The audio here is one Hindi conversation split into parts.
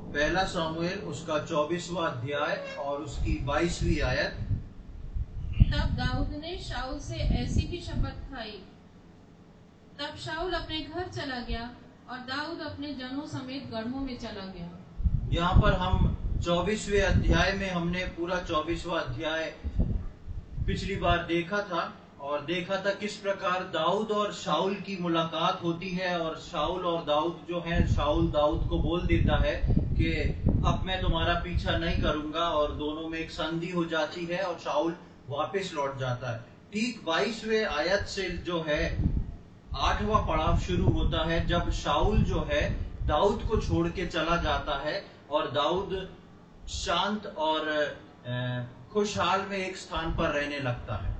पहला सामुएल उसका 24वां अध्याय और उसकी 22वीं आयत। तब दाऊद ने शाऊल से ऐसी भी शपथ खाई। तब शाऊल अपने घर चला गया और दाऊद अपने जनों समेत गढ़ों में चला गया। यहाँ पर हम 24वें अध्याय में हमने पूरा 24वां अध्याय पिछली बार देखा था और देखा था किस प्रकार दाऊद और शाऊल की मुलाकात होती है और शाऊल और दाऊद जो है, शाऊल दाऊद को बोल देता है कि अब मैं तुम्हारा पीछा नहीं करूंगा और दोनों में एक संधि हो जाती है और शाऊल वापस लौट जाता है। ठीक 22वें आयत से जो है 8वां पड़ाव शुरू होता है जब शाऊल जो है दाऊद को छोड़ के चला जाता है और दाऊद शांत और खुशहाल में एक स्थान पर रहने लगता है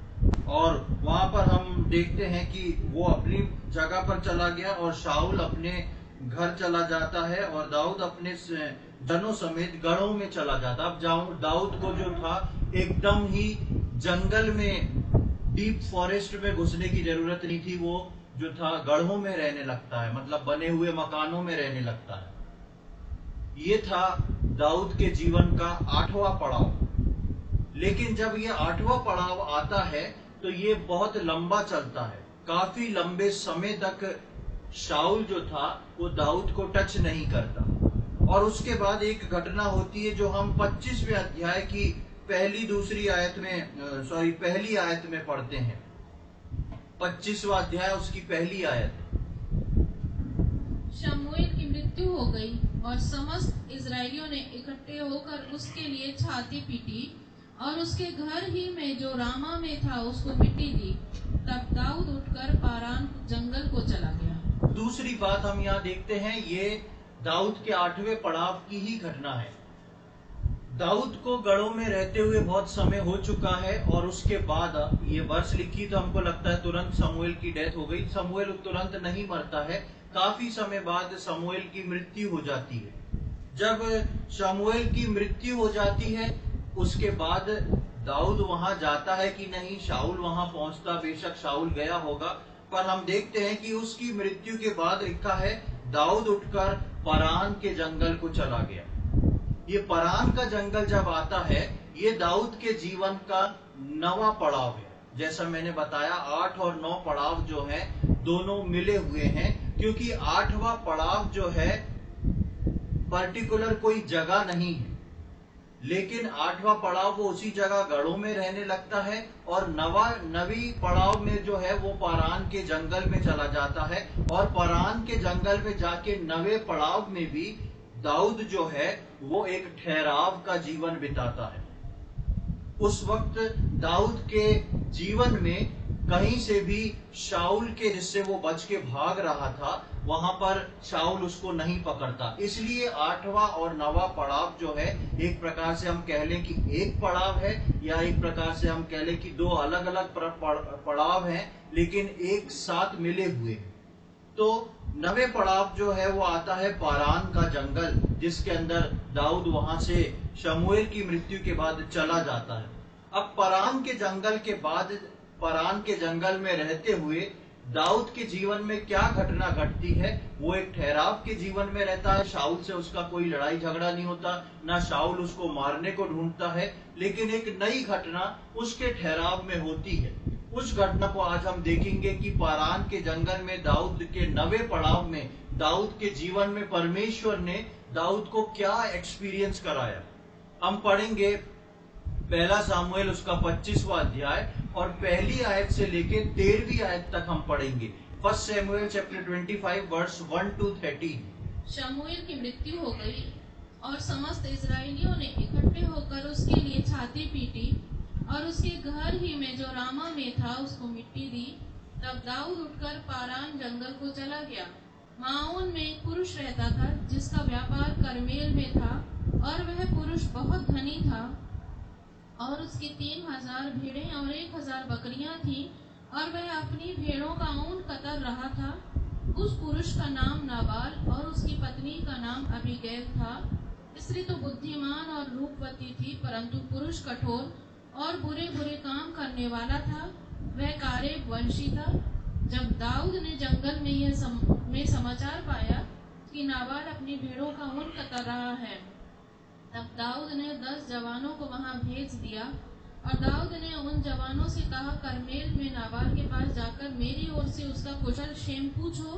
और वहां पर हम देखते हैं कि वो अपनी जगह पर चला गया और शाऊल अपने घर चला जाता है और दाऊद अपने जनों समेत गढ़ों में चला जाता। अब दाऊद को जो था एकदम ही जंगल में, डीप फॉरेस्ट में घुसने की जरूरत नहीं थी। वो जो था गढ़ों में रहने लगता है, मतलब बने हुए मकानों में रहने लगता है। ये था दाऊद के जीवन का 8वां पड़ाव। लेकिन जब ये 8वां पड़ाव आता है तो ये बहुत लंबा चलता है। काफी लंबे समय तक शाऊल जो था वो दाऊद को टच नहीं करता और उसके बाद एक घटना होती है जो हम 25वें अध्याय की पहली आयत में पढ़ते हैं। 25वां अध्याय उसकी पहली आयत। शमूएल की मृत्यु हो गई और समस्त इजरायलियों ने इकट्ठे होकर उसके लिए छाती पीटी और उसके घर ही में जो रामा में था उसको मिट्टी दी। तब दाऊद उठकर पारान जंगल को चला गया। दूसरी बात हम यहाँ देखते हैं, ये दाऊद के 8वें पड़ाव की ही घटना है। दाऊद को गढ़ों में रहते हुए बहुत समय हो चुका है और उसके बाद ये वर्ष लिखी तो हमको लगता है तुरंत समूएल की डेथ हो गई। समूएल तुरंत नहीं मरता है, काफी समय बाद समूएल की मृत्यु हो जाती है। जब समूएल की मृत्यु हो जाती है उसके बाद दाऊद वहां जाता है कि नहीं, शाऊल वहां पहुंचता, बेशक शाऊल गया होगा, पर हम देखते हैं कि उसकी मृत्यु के बाद लिखा है दाऊद उठकर परान के जंगल को चला गया। ये परान का जंगल जब आता है ये दाऊद के जीवन का 9वां पड़ाव है। जैसा मैंने बताया 8 और 9 पड़ाव जो है दोनों मिले हुए हैं, क्योंकि 8वां पड़ाव जो है पर्टिकुलर कोई जगह नहीं है, लेकिन 8वां पड़ाव वो उसी जगह गढ़ों में रहने लगता है और 9वीं पड़ाव में जो है वो परान के जंगल में चला जाता है और परान के जंगल में जाके 9वें पड़ाव में भी दाऊद जो है वो एक ठहराव का जीवन बिताता है। उस वक्त दाऊद के जीवन में कहीं से भी शाऊल के जिससे वो बच के भाग रहा था वहां पर शाऊल उसको नहीं पकड़ता। इसलिए 8वां और 9वां पड़ाव जो है एक प्रकार से हम कह लें कि एक पड़ाव है या एक प्रकार से हम कह लें कि दो अलग अलग पड़ाव हैं लेकिन एक साथ मिले हुए हैं। तो 9वें पड़ाव जो है वो आता है पारान का जंगल, जिसके अंदर दाऊद वहां से शमूएल की मृत्यु के बाद चला जाता है। अब परान के जंगल के बाद परान के जंगल में रहते हुए दाऊद के जीवन में क्या घटना घटती है, वो एक ठहराव के जीवन में रहता है। शाऊल से उसका कोई लड़ाई झगड़ा नहीं होता, ना शाऊल उसको मारने को ढूंढता है, लेकिन एक नई घटना उसके ठहराव में होती है। उस घटना को आज हम देखेंगे कि पारान के जंगल में दाऊद के 9वें पड़ाव में दाऊद के जीवन में परमेश्वर ने दाऊद को क्या एक्सपीरियंस कराया। हम पढ़ेंगे पहला सामुएल उसका 25वां अध्याय और पहली आयत से लेकर 13वीं आयत तक हम पढ़ेंगे। First Samuel chapter 25 verse 1 to 13। शमूएल की मृत्यु हो गई और समस्त इजरायलियों ने इकट्ठे होकर उसके लिए छाती पीटी और उसके घर ही में जो रामा में था उसको मिट्टी दी। तब दाऊद उठकर पारान जंगल को चला गया। माओन में एक पुरुष रहता था जिसका व्यापार करमेल में था और वह पुरुष बहुत धनी था और उसकी 3000 भेड़ें और 1000 बकरियां थी और वह अपनी भेड़ों का ऊन कतर रहा था। उस पुरुष का नाम नाबाल और उसकी पत्नी का नाम अबीगैल था। स्त्री तो बुद्धिमान और रूपवती थी, परंतु पुरुष कठोर और बुरे बुरे काम करने वाला था। वह कारेब वंशी था। जब दाऊद ने जंगल में समाचार पाया कि नाबाल अपनी भेड़ों का ऊन कतर रहा है। तब दाऊद ने 10 जवानों को वहां भेज दिया, और दाऊद ने उन जवानों से कहा, करमेल में नाबाल के पास जाकर मेरी ओर से उसका कुशल क्षेम पूछो,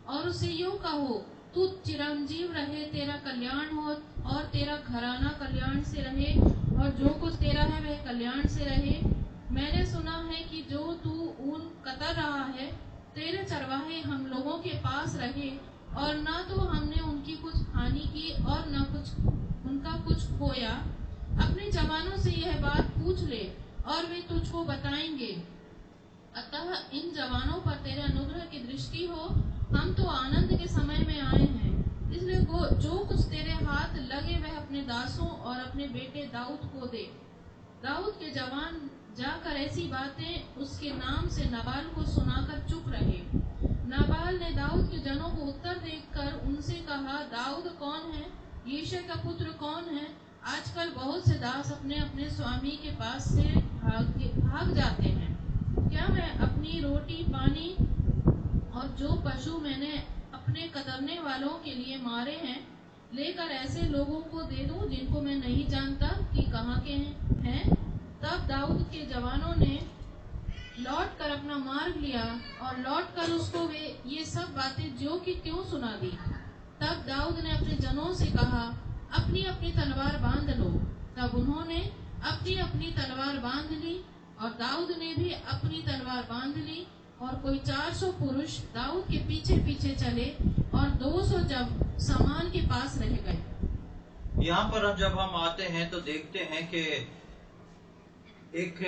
और उसे यूं कहो, तू चिरंजीव रहे, तेरा कल्याण हो, और तेरा घराना कल्याण से रहे, और जो कुछ तेरा है वह कल्याण से रहे। मैंने सुना है कि जो तू ऊन कतर रहा है, तेरे चरवाहे हम लोगों के पास रहे, और न तो हमने उनकी कुछ हानि की और न उनका कुछ खोया। अपने जवानों से यह बात पूछ ले, और वे तुझको बताएंगे। अतः इन जवानों पर तेरे अनुग्रह की दृष्टि हो, हम तो आनंद के समय में आए हैं, इसलिए जो कुछ तेरे हाथ लगे वह अपने दासों और अपने बेटे दाऊद को दे। दाऊद के जवान जाकर ऐसी बातें उसके नाम से नाबाल को सुनाकर चुप रहे। नाबाल ने दाऊद के जनों को उत्तर देकर उनसे कहा, दाऊद कौन है? यीशे का पुत्र कौन है? आजकल बहुत से दास अपने अपने स्वामी के पास से भाग जाते हैं। क्या मैं अपनी रोटी पानी और जो पशु मैंने अपने कतरने वालों के लिए मारे हैं लेकर ऐसे लोगों को दे दूं जिनको मैं नहीं जानता कि कहाँ के हैं? तब दाऊद के जवानों ने लौट कर अपना मार्ग लिया, और लौट कर उसको वे ये सब बातें ज्यों की त्यों सुना दी। तब दाऊद ने अपने जनों से कहा, अपनी अपनी तलवार बांध लो। तब उन्होंने अपनी अपनी तलवार बांध ली, और दाऊद ने भी अपनी तलवार बांध ली, और कोई 400 पुरुष दाऊद के पीछे पीछे चले, और 200 जब सामान के पास रह गए। यहाँ पर जब हम आते हैं तो देखते हैं कि एक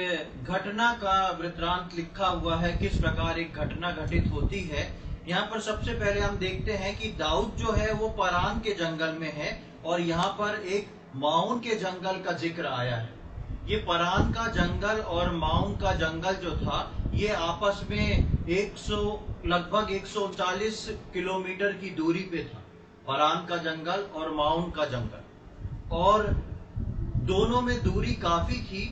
घटना का वृत्तांत लिखा हुआ है, किस प्रकार एक घटना घटित होती है। यहाँ पर सबसे पहले हम देखते हैं कि दाऊद जो है वो परान के जंगल में है, और यहाँ पर एक माउन के जंगल का जिक्र आया है। ये परान का जंगल और माउन का जंगल जो था, ये आपस में लगभग 139 किलोमीटर की दूरी पे था। परान का जंगल और माउन का जंगल, और दोनों में दूरी काफी थी।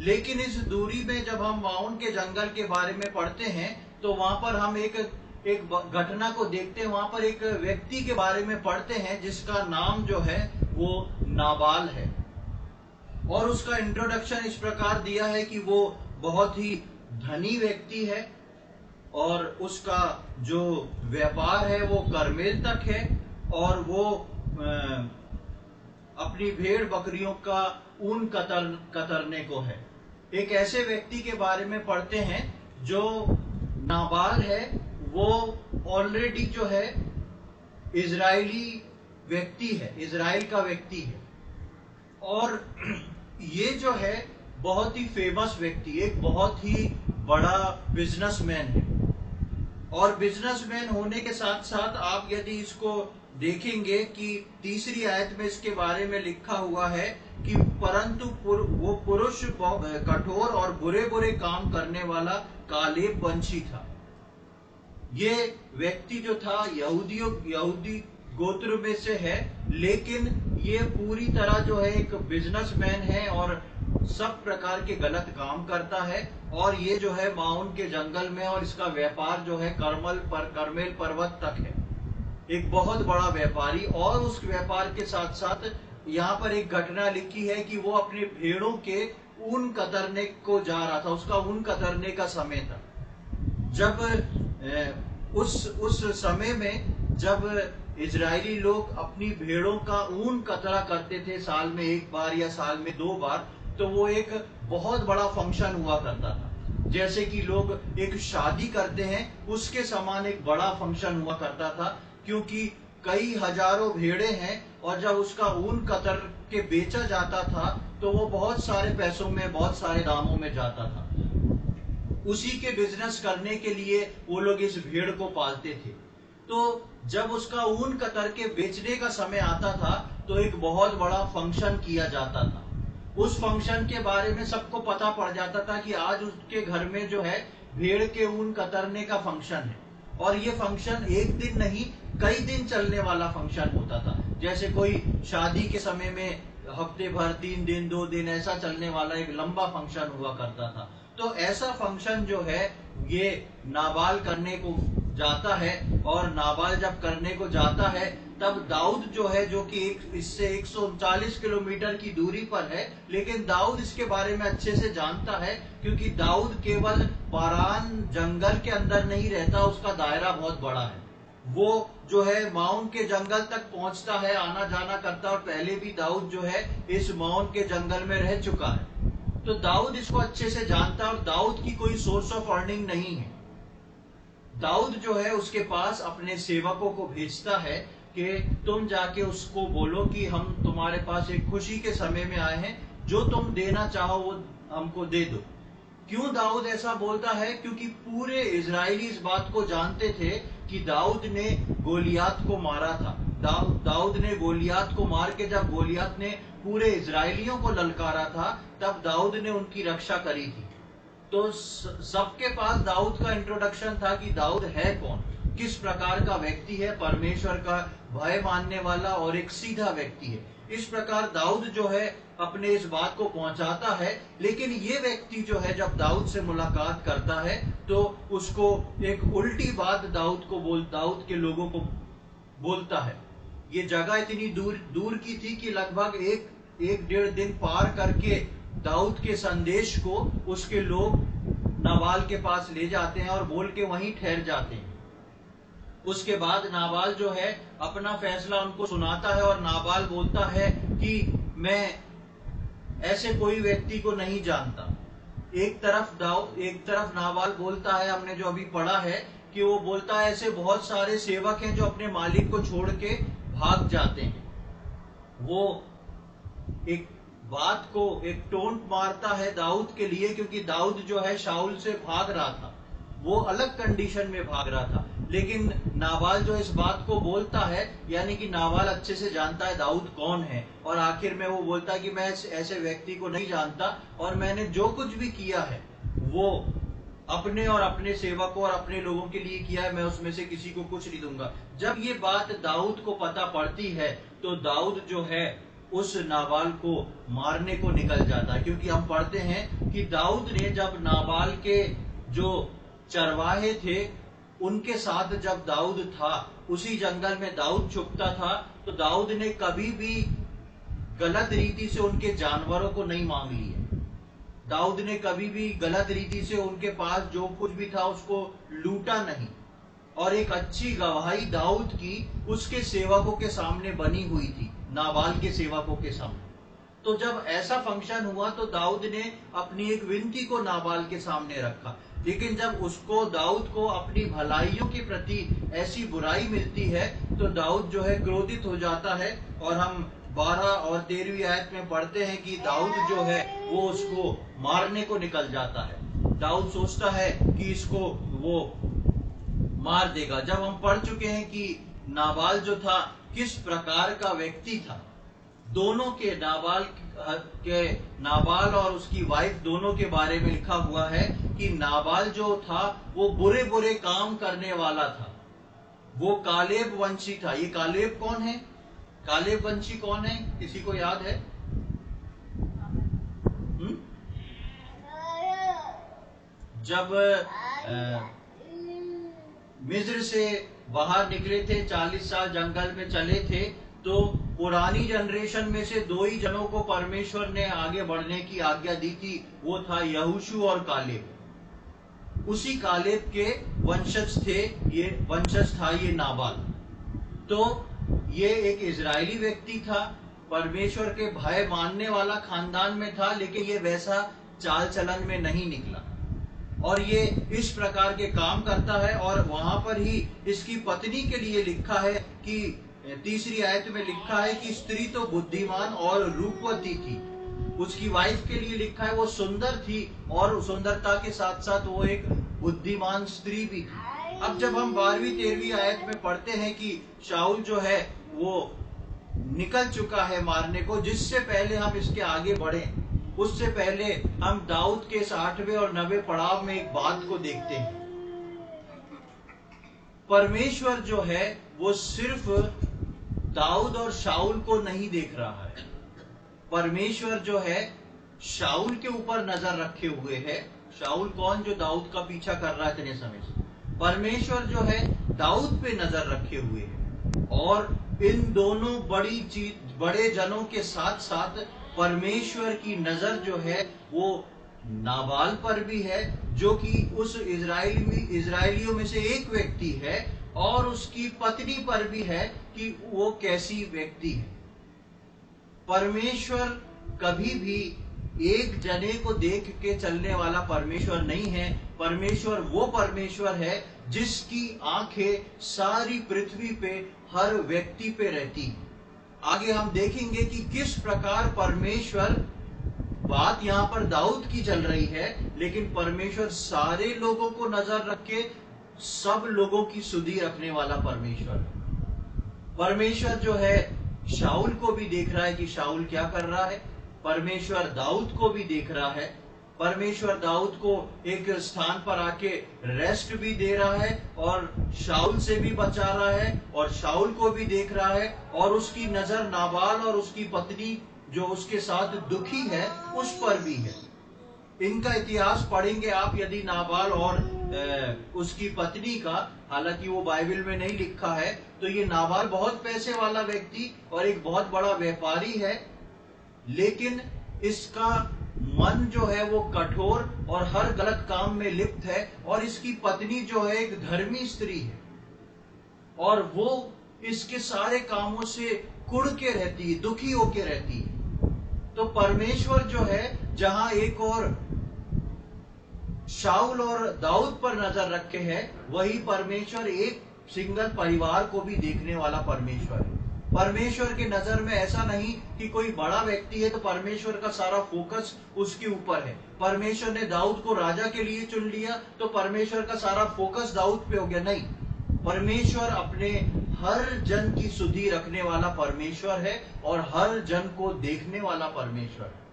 लेकिन इस दूरी में जब हम माउन के जंगल के बारे में पढ़ते हैं तो वहां पर हम एक घटना को देखते हैं। वहां पर एक व्यक्ति के बारे में पढ़ते हैं जिसका नाम जो है वो नाबाल है, और उसका इंट्रोडक्शन इस प्रकार दिया है कि वो बहुत ही धनी व्यक्ति है, और उसका जो व्यापार है वो करमेल तक है, और वो अपनी भेड़ बकरियों का ऊन कतरने को है। एक ऐसे व्यक्ति के बारे में पढ़ते हैं जो नाबाल है, वो ऑलरेडी जो है इजरायली व्यक्ति है, इजराइल का व्यक्ति है, और ये जो है बहुत ही फेमस व्यक्ति, एक बहुत ही बड़ा बिजनेसमैन है। और बिजनेसमैन होने के साथ साथ आप यदि इसको देखेंगे कि तीसरी आयत में इसके बारे में लिखा हुआ है कि परंतु वो पुरुष कठोर और बुरे बुरे काम करने वाला कालेब वंशी था। ये व्यक्ति जो था यहूदी गोत्र में से है, लेकिन ये पूरी तरह जो है एक बिजनेसमैन है और सब प्रकार के गलत काम करता है। और ये जो है माउन के जंगल में, और इसका व्यापार जो है करमेल पर्वत तक है, एक बहुत बड़ा व्यापारी। और उस व्यापार के साथ साथ यहाँ पर एक घटना लिखी है कि वो अपने भेड़ों के ऊन कतरने को जा रहा था, उसका ऊन कतरने का समय था। जब उस समय में जब इजरायली लोग अपनी भेड़ों का ऊन कतरा करते थे, साल में एक बार या साल में 2 बार, तो वो एक बहुत बड़ा फंक्शन हुआ करता था। जैसे कि लोग एक शादी करते हैं, उसके समान एक बड़ा फंक्शन हुआ करता था, क्योंकि कई हजारों भेड़े हैं, और जब उसका ऊन कतर के बेचा जाता था तो वो बहुत सारे पैसों में, बहुत सारे दामों में जाता था। उसी के बिजनेस करने के लिए वो लोग इस भेड़ को पालते थे। तो जब उसका ऊन कतर के बेचने का समय आता था तो एक बहुत बड़ा फंक्शन किया जाता था। उस फंक्शन के बारे में सबको पता पड़ जाता था कि आज उसके घर में जो है भेड़ के ऊन कतरने का फंक्शन है। और ये फंक्शन एक दिन नहीं, कई दिन चलने वाला फंक्शन होता था। जैसे कोई शादी के समय में हफ्ते भर, 3 दिन, 2 दिन ऐसा चलने वाला एक लंबा फंक्शन हुआ करता था। तो ऐसा फंक्शन जो है ये नाबाल करने को जाता है, और नाबाल जब करने को जाता है तब दाऊद जो है, जो कि इससे 139 किलोमीटर की दूरी पर है, लेकिन दाऊद इसके बारे में अच्छे से जानता है, क्योंकि दाऊद केवल पारान जंगल के अंदर नहीं रहता, उसका दायरा बहुत बड़ा है। वो जो है माउन के जंगल तक पहुंचता है, आना जाना करता है, और पहले भी दाऊद जो है इस माउन के जंगल में रह चुका है। तो दाऊद इसको अच्छे से जानता है, और दाऊद की कोई सोर्स ऑफ अर्निंग नहीं है। दाऊद जो है उसके पास अपने सेवकों को भेजता है कि तुम जाके उसको बोलो कि हम तुम्हारे पास एक खुशी के समय में आए हैं, जो तुम देना चाहो वो हमको दे दो। क्यों दाऊद ऐसा बोलता है? क्योंकि पूरे इजरायली इस बात को जानते थे कि दाऊद ने गोलियात को मारा था। दाऊद ने गोलियात को मार के जब गोलियात ने पूरे इजरायलियों को ललकारा था, तब दाऊद ने उनकी रक्षा करी थी। तो सबके पास दाऊद का इंट्रोडक्शन था कि दाऊद है कौन, किस प्रकार का व्यक्ति है, परमेश्वर का भय मानने वाला और एक सीधा व्यक्ति है। इस प्रकार दाऊद जो है अपने इस बात को पहुंचाता है। लेकिन ये व्यक्ति जो है जब दाऊद से मुलाकात करता है तो उसको एक उल्टी बात दाऊद के लोगों को बोलता है। ये जगह इतनी दूर की थी कि लगभग एक डेढ़ दिन पार करके दाऊद के संदेश को उसके लोग नाबाल के पास ले जाते हैं और बोल के वहीं ठहर जाते हैं। उसके बाद नाबाल जो है अपना फैसला उनको सुनाता है, और नाबाल बोलता है कि मैं ऐसे कोई व्यक्ति को नहीं जानता। एक तरफ नाबाल बोलता है, हमने जो अभी पढ़ा है कि वो बोलता है ऐसे बहुत सारे सेवक हैं जो अपने मालिक को छोड़ के भाग जाते हैं। वो एक बात को एक टोंट मारता है दाऊद के लिए, क्योंकि दाऊद जो है शाऊल से भाग रहा था, वो अलग कंडीशन में भाग रहा था। लेकिन नाबाल जो इस बात को बोलता है, यानी कि नाबाल अच्छे से जानता है दाऊद कौन है, और आखिर में वो बोलता है कि मैं ऐसे व्यक्ति को नहीं जानता, और मैंने जो कुछ भी किया है वो अपने और अपने सेवकों और अपने लोगों के लिए किया है, मैं उसमें से किसी को कुछ नहीं दूंगा। जब ये बात दाऊद को पता पड़ती है तो दाऊद जो है उस नाबाल को मारने को निकल जाता है, क्योंकि हम पढ़ते हैं कि दाऊद ने जब नाबाल के जो चरवाहे थे उनके साथ जब दाऊद था, उसी जंगल में दाऊद छुपता था, तो दाऊद ने कभी भी गलत रीति से उनके जानवरों को नहीं मांग लिया। दाऊद ने कभी भी गलत रीति से उनके पास जो कुछ भी था उसको लूटा नहीं, और एक अच्छी गवाही दाऊद की उसके सेवकों के सामने बनी हुई थी, नाबाल के सेवकों के सामने। तो जब ऐसा फंक्शन हुआ तो दाऊद ने अपनी एक विनती को नाबाल के सामने रखा, लेकिन जब दाऊद को अपनी भलाइयों के प्रति ऐसी बुराई मिलती है तो दाऊद जो है क्रोधित हो जाता है, और हम 12 और 13वीं आयत में पढ़ते हैं कि दाऊद जो है वो उसको मारने को निकल जाता है। दाऊद सोचता है कि इसको वो मार देगा। जब हम पढ़ चुके हैं कि नाबाल जो था किस प्रकार का व्यक्ति था, दोनों के नाबाल और उसकी वाइफ दोनों के बारे में लिखा हुआ है कि नाबाल जो था वो बुरे बुरे काम करने वाला था, वो कालेब वंशी था। ये कालेब कौन है? कालेब वंशी कौन है? किसी को याद है? जब मिस्र से बाहर निकले थे, 40 साल जंगल में चले थे, तो पुरानी जनरेशन में से 2 ही जनों को परमेश्वर ने आगे बढ़ने की आज्ञा दी थी, वो था यहोशू और कालेब। उसी कालेब के वंशज था ये नाबाल। तो ये एक इजरायली व्यक्ति था, परमेश्वर के भय मानने वाला खानदान में था, लेकिन ये वैसा चाल चलन में नहीं निकला, और ये इस प्रकार के काम करता है। और वहां पर ही इसकी पत्नी के लिए लिखा है कि 3री आयत में लिखा है कि स्त्री तो बुद्धिमान और रूपवती थी। उसकी वाइफ के लिए लिखा है वो सुंदर थी, और सुंदरता के साथ साथ वो एक बुद्धिमान स्त्री भी थी। अब जब हम 12वीं 13वीं आयत में पढ़ते हैं कि शाऊल जो है वो निकल चुका है मारने को, जिससे पहले हम इसके आगे बढ़े उससे पहले हम दाऊद के 8वें और 9वें पड़ाव में एक बात को देखते हैं। परमेश्वर जो है वो सिर्फ दाऊद और शाऊल को नहीं देख रहा है, परमेश्वर जो है शाऊल के ऊपर नजर रखे हुए है। शाऊल कौन? जो दाऊद का पीछा कर रहा है इतने समय से। परमेश्वर जो है दाऊद पे नजर रखे हुए है, और इन दोनों बड़े जनों के साथ साथ परमेश्वर की नजर जो है वो नाबाल पर भी है, जो कि उस इजरायलियों में से एक व्यक्ति है, और उसकी पत्नी पर भी है कि वो कैसी व्यक्ति है। परमेश्वर कभी भी एक जने को देख के चलने वाला परमेश्वर नहीं है। परमेश्वर वो परमेश्वर है जिसकी आंखें सारी पृथ्वी पे हर व्यक्ति पे रहती है। आगे हम देखेंगे कि किस प्रकार परमेश्वर, बात यहाँ पर दाऊद की चल रही है, लेकिन परमेश्वर सारे लोगों को नजर रख के सब लोगों की सुधि रखने वाला परमेश्वर। परमेश्वर जो है शाऊल को भी देख रहा है कि शाऊल क्या कर रहा है। परमेश्वर दाऊद को भी देख रहा है। परमेश्वर दाऊद को एक स्थान पर आके रेस्ट भी दे रहा है और शाऊल से भी बचा रहा है, और शाऊल को भी देख रहा है, और उसकी नजर नाबाल और उसकी पत्नी जो उसके साथ दुखी है उस पर भी है। इनका इतिहास पढ़ेंगे आप यदि नाबाल और उसकी पत्नी का, हालांकि वो बाइबल में नहीं लिखा है, तो ये नाबाल बहुत पैसे वाला व्यक्ति और एक बहुत बड़ा व्यापारी है, लेकिन इसका मन जो है वो कठोर और हर गलत काम में लिप्त है, और इसकी पत्नी जो है एक धर्मी स्त्री है और वो इसके सारे कामों से कुड़ के रहती है, दुखी होके रहती है। तो परमेश्वर जो है जहां एक और शाऊल और दाऊद पर नजर रखे है, वही परमेश्वर एक सिंगल परिवार को भी देखने वाला परमेश्वर है। परमेश्वर की नजर में ऐसा नहीं कि कोई बड़ा व्यक्ति है तो परमेश्वर का सारा फोकस उसके ऊपर है। परमेश्वर ने दाऊद को राजा के लिए चुन लिया तो परमेश्वर का सारा फोकस दाऊद पे हो गया, नहीं। परमेश्वर अपने हर जन की सुधि रखने वाला परमेश्वर है और हर जन को देखने वाला परमेश्वर है।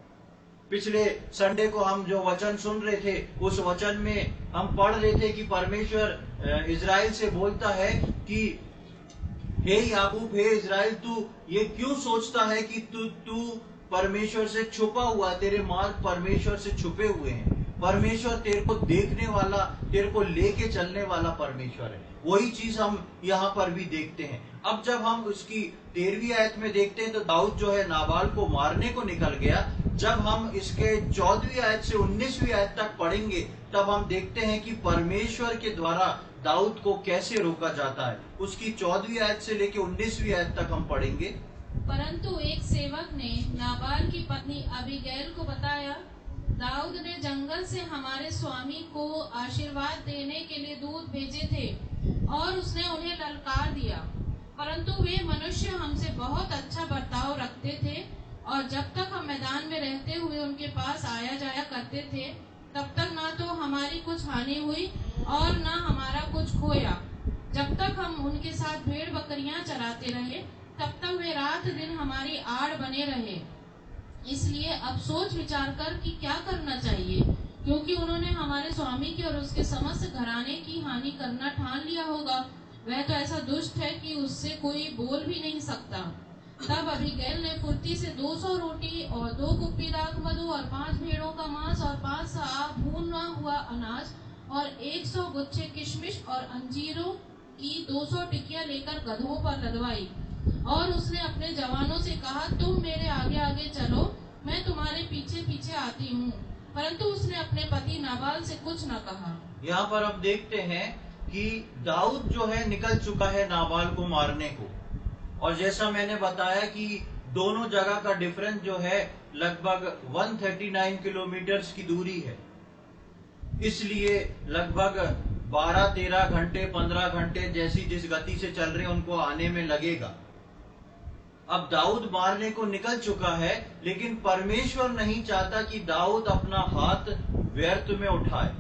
पिछले संडे को हम जो वचन सुन रहे थे, उस वचन में हम पढ़ रहे थे कि परमेश्वर इजराइल से बोलता है कि हे याकूब, हे इजराइल, तू ये क्यों सोचता है कि तू परमेश्वर से छुपा हुआ, तेरे मार्ग परमेश्वर से छुपे हुए हैं। परमेश्वर तेरे को देखने वाला, तेरे को लेके चलने वाला परमेश्वर है। वही चीज हम यहाँ पर भी देखते हैं। अब जब हम उसकी 13वीं आयत में देखते हैं तो दाऊद जो है नाबाल को मारने को निकल गया। जब हम इसके 14वीं आयत से 19वीं आयत तक पढ़ेंगे तब हम देखते हैं कि परमेश्वर के द्वारा दाऊद को कैसे रोका जाता है। उसकी 14वीं आयत से लेके 19वीं आयत तक हम पढ़ेंगे। परंतु एक सेवक ने नाबाल की पत्नी अबीगैल को बताया, दाऊद ने जंगल से हमारे स्वामी को आशीर्वाद देने के लिए दूत भेजे थे और उसने उन्हें ललकार दिया, परंतु वे मनुष्य हमसे बहुत अच्छा बर्ताव रखते थे और जब तक हम मैदान में रहते हुए उनके पास आया जाया करते थे तब तक ना तो हमारी कुछ हानि हुई और ना हमारा कुछ खोया। जब तक हम उनके साथ भेड़ बकरियां चराते रहे तब तक वे रात दिन हमारी आड़ बने रहे। इसलिए अब सोच विचार कर कि क्या करना चाहिए, क्योंकि उन्होंने हमारे स्वामी की और उसके समस्त घराने की हानि करना ठान लिया होगा। वह तो ऐसा दुष्ट है कि उससे कोई बोल भी नहीं सकता। तब अबीगैल ने फुर्ती से 200 रोटी और 2 कुप्पी दाख मधु और 5 भेड़ों का मांस और 5 सा भूना हुआ अनाज और 100 गुच्छे किशमिश और अंजीरों की 200 टिकियां लेकर गधों पर लदवाई, और उसने अपने जवानों से कहा, तुम मेरे आगे आगे चलो, मैं तुम्हारे पीछे पीछे आती हूँ। परंतु उसने अपने पति नाबाल से कुछ न कहा। यहाँ पर अब देखते हैं कि दाऊद जो है निकल चुका है नाबाल को मारने को, और जैसा मैंने बताया कि दोनों जगह का डिफरेंस जो है लगभग 139 किलोमीटर की दूरी है। इसलिए लगभग 12-13 घंटे 15 घंटे जैसी जिस गति से चल रहे उनको आने में लगेगा। अब दाऊद मारने को निकल चुका है, लेकिन परमेश्वर नहीं चाहता कि दाऊद अपना हाथ व्यर्थ में उठाए,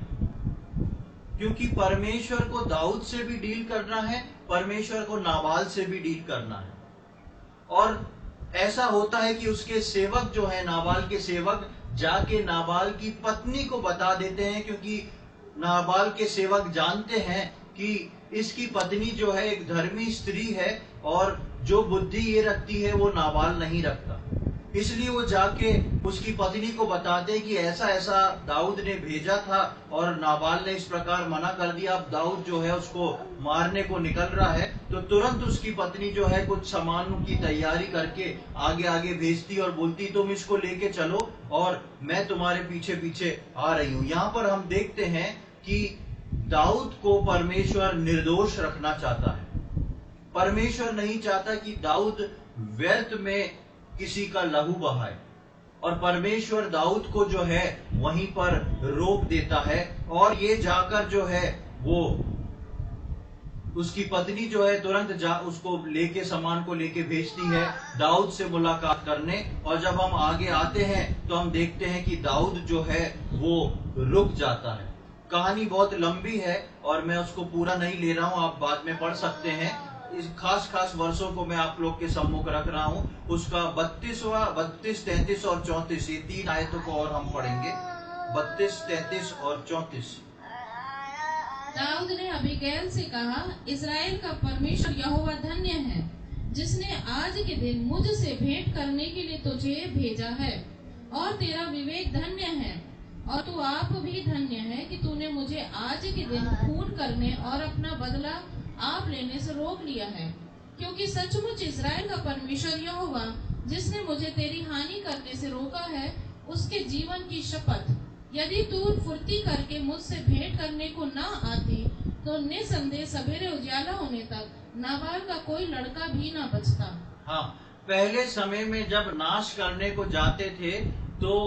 क्योंकि परमेश्वर को दाऊद से भी डील करना है, परमेश्वर को नाबाल से भी डील करना है। और ऐसा होता है कि उसके सेवक जो है, नाबाल के सेवक जाके नाबाल की पत्नी को बता देते हैं, क्योंकि नाबाल के सेवक जानते हैं कि इसकी पत्नी जो है एक धर्मी स्त्री है और जो बुद्धि ये रखती है वो नाबाल नहीं रखता। इसलिए वो जाके उसकी पत्नी को बताते कि ऐसा ऐसा दाऊद ने भेजा था और नाबाल ने इस प्रकार मना कर दिया, अब दाऊद जो है उसको मारने को निकल रहा है। तो तुरंत उसकी पत्नी जो है कुछ सामानों की तैयारी करके आगे आगे भेजती और बोलती तुम इसको लेके चलो और मैं तुम्हारे पीछे पीछे आ रही हूं। यहाँ पर हम देखते हैं कि दाऊद को परमेश्वर निर्दोष रखना चाहता है। परमेश्वर नहीं चाहता कि दाऊद व्यर्थ में किसी का लहू बहाए, और परमेश्वर दाऊद को जो है वहीं पर रोक देता है और ये जाकर जो है वो उसकी पत्नी जो है तुरंत उसको लेके सामान को लेके भेजती है दाऊद से मुलाकात करने। और जब हम आगे आते हैं तो हम देखते हैं कि दाऊद जो है वो रुक जाता है। कहानी बहुत लंबी है और मैं उसको पूरा नहीं ले रहा हूं, आप बाद में पढ़ सकते हैं। इस खास वर्षों को मैं आप लोग के सम्मुख रख रहा हूं। उसका 32, 33 और 34 ये 3 आयतों को और हम पढ़ेंगे, 32, 33 और 34। दाऊद ने अबीगैल से कहा, इस्राएल का परमेश्वर यहोवा धन्य है, जिसने आज के दिन मुझसे भेंट करने के लिए तुझे भेजा है, और तेरा विवेक धन्य है, और तू आप भी धन्य है कि तूने मुझे आज के दिन खून करने और अपना बदला आप लेने से रोक लिया है। क्योंकि सचमुच इस्राएल का परमेश्वर यहोवा, जिसने मुझे तेरी हानि करने से रोका है, उसके जीवन की शपथ, यदि तू फुर्ती करके मुझसे भेंट करने को ना आती तो निसंदेह सवेरे उजाला होने तक नाबाल का कोई लड़का भी ना बचता। हाँ, पहले समय में जब नाश करने को जाते थे तो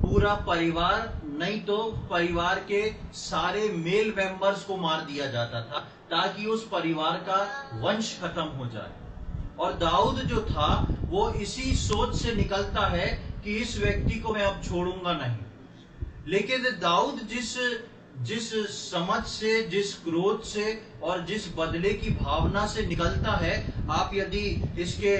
पूरा परिवार, नहीं तो परिवार के सारे मेल मेंबर्स को मार दिया जाता था ताकि उस परिवार का वंश खत्म हो जाए। और दाऊद जो था वो इसी सोच से निकलता है कि इस व्यक्ति को मैं अब छोड़ूंगा नहीं। लेकिन दाऊद जिस समझ से, जिस क्रोध से और जिस बदले की भावना से निकलता है, आप यदि इसके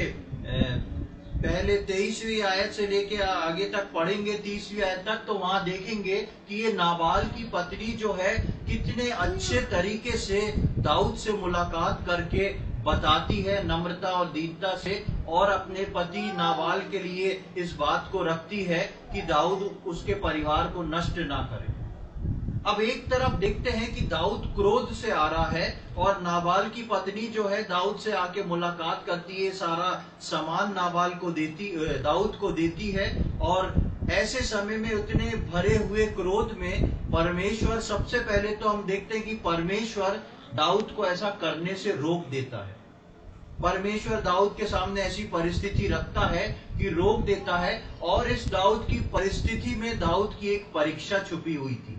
पहले 23वीं आयत से लेके आगे तक पढ़ेंगे 30वीं आयत तक, तो वहां देखेंगे कि ये नाबाल की पत्नी जो है कितने अच्छे तरीके से दाऊद से मुलाकात करके बताती है, नम्रता और दीनता से, और अपने पति नाबाल के लिए इस बात को रखती है कि दाऊद उसके परिवार को नष्ट ना करे। अब एक तरफ देखते हैं कि दाऊद क्रोध से आ रहा है और नाबाल की पत्नी जो है दाऊद से आके मुलाकात करती है, सारा सामान नाबाल को दाऊद को देती है। और ऐसे समय में उतने भरे हुए क्रोध में परमेश्वर, सबसे पहले तो हम देखते हैं कि परमेश्वर दाऊद को ऐसा करने से रोक देता है। परमेश्वर दाऊद के सामने ऐसी परिस्थिति रखता है कि रोक देता है, और इस दाऊद की परिस्थिति में दाऊद की एक परीक्षा छुपी हुई थी।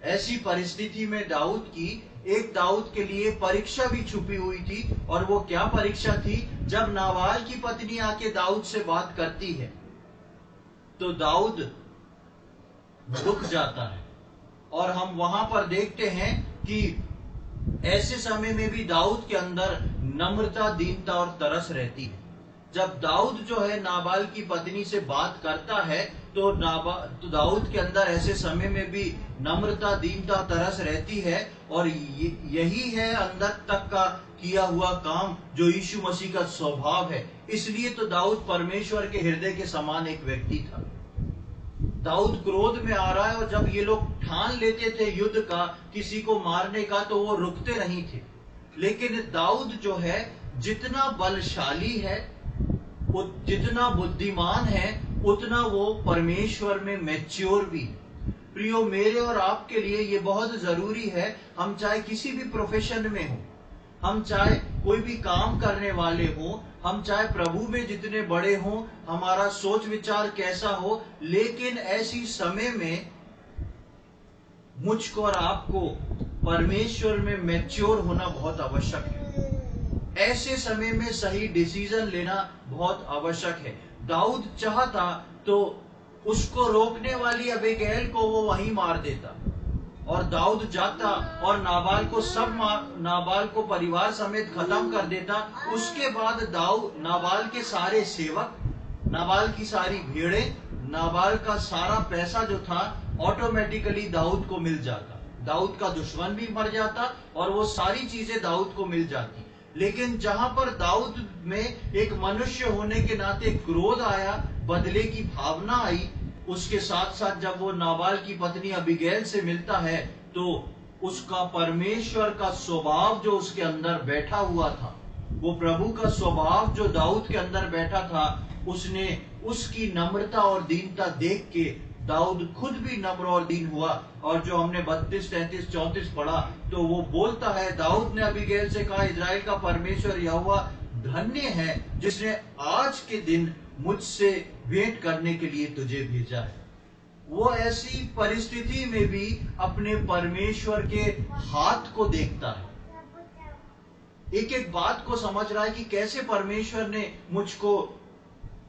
ऐसी परिस्थिति में दाऊद के लिए परीक्षा भी छुपी हुई थी। और वो क्या परीक्षा थी? जब नाबाल की पत्नी आके दाऊद से बात करती है तो दाऊद रुक जाता है। और हम वहां पर देखते हैं कि ऐसे समय में भी दाऊद के अंदर नम्रता, दीनता और तरस रहती है। जब दाऊद जो है नाबाल की पत्नी से बात करता है तो दाऊद के अंदर ऐसे समय में भी नम्रता, दीनता, तरस रहती है। और यही है अंदर तक का किया हुआ काम जो यीशु मसीह का स्वभाव है। इसलिए तो दाऊद परमेश्वर के हृदय के समान एक व्यक्ति था। दाऊद क्रोध में आ रहा है, और जब ये लोग ठान लेते थे युद्ध का, किसी को मारने का, तो वो रुकते नहीं थे। लेकिन दाऊद जो है जितना बलशाली है, जितना बुद्धिमान है, उतना वो परमेश्वर में मैच्योर भी है। प्रियो, मेरे और आपके लिए ये बहुत जरूरी है। हम चाहे किसी भी प्रोफेशन में हो, हम चाहे कोई भी काम करने वाले हो, हम चाहे प्रभु में जितने बड़े हों, हमारा सोच विचार कैसा हो, लेकिन ऐसी समय में मुझको और आपको परमेश्वर में मैच्योर होना बहुत आवश्यक है। ऐसे समय में सही डिसीजन लेना बहुत आवश्यक है। दाऊद चाहता तो उसको रोकने वाली अबीगैल को वो वहीं मार देता, और दाऊद जाता और नाबाल को परिवार समेत खत्म कर देता। उसके बाद नाबाल के सारे सेवक, नाबाल की सारी भेड़ें, नाबाल का सारा पैसा जो था ऑटोमेटिकली दाऊद को मिल जाता। दाऊद का दुश्मन भी मर जाता और वो सारी चीजें दाऊद को मिल जाती। लेकिन जहां पर दाऊद में एक मनुष्य होने के नाते क्रोध आया, बदले की भावना आई, उसके साथ साथ जब वो नाबाल की पत्नी अबीगैल से मिलता है तो उसका परमेश्वर का स्वभाव जो उसके अंदर बैठा हुआ था, वो प्रभु का स्वभाव जो दाऊद के अंदर बैठा था, उसने उसकी नम्रता और दीनता देख के दाऊद खुद भी नम्र और दीन हुआ। और जो हमने 32, 33, 34 पढ़ा तो वो बोलता है, दाऊद ने अबीगैल से कहा, इजराइल का परमेश्वर यहोवा धन्य है जिसने आज के दिन मुझसे भेंट करने के लिए तुझे भेजा है। वो ऐसी परिस्थिति में भी अपने परमेश्वर के हाथ को देखता है, एक एक बात को समझ रहा है कि कैसे परमेश्वर ने मुझको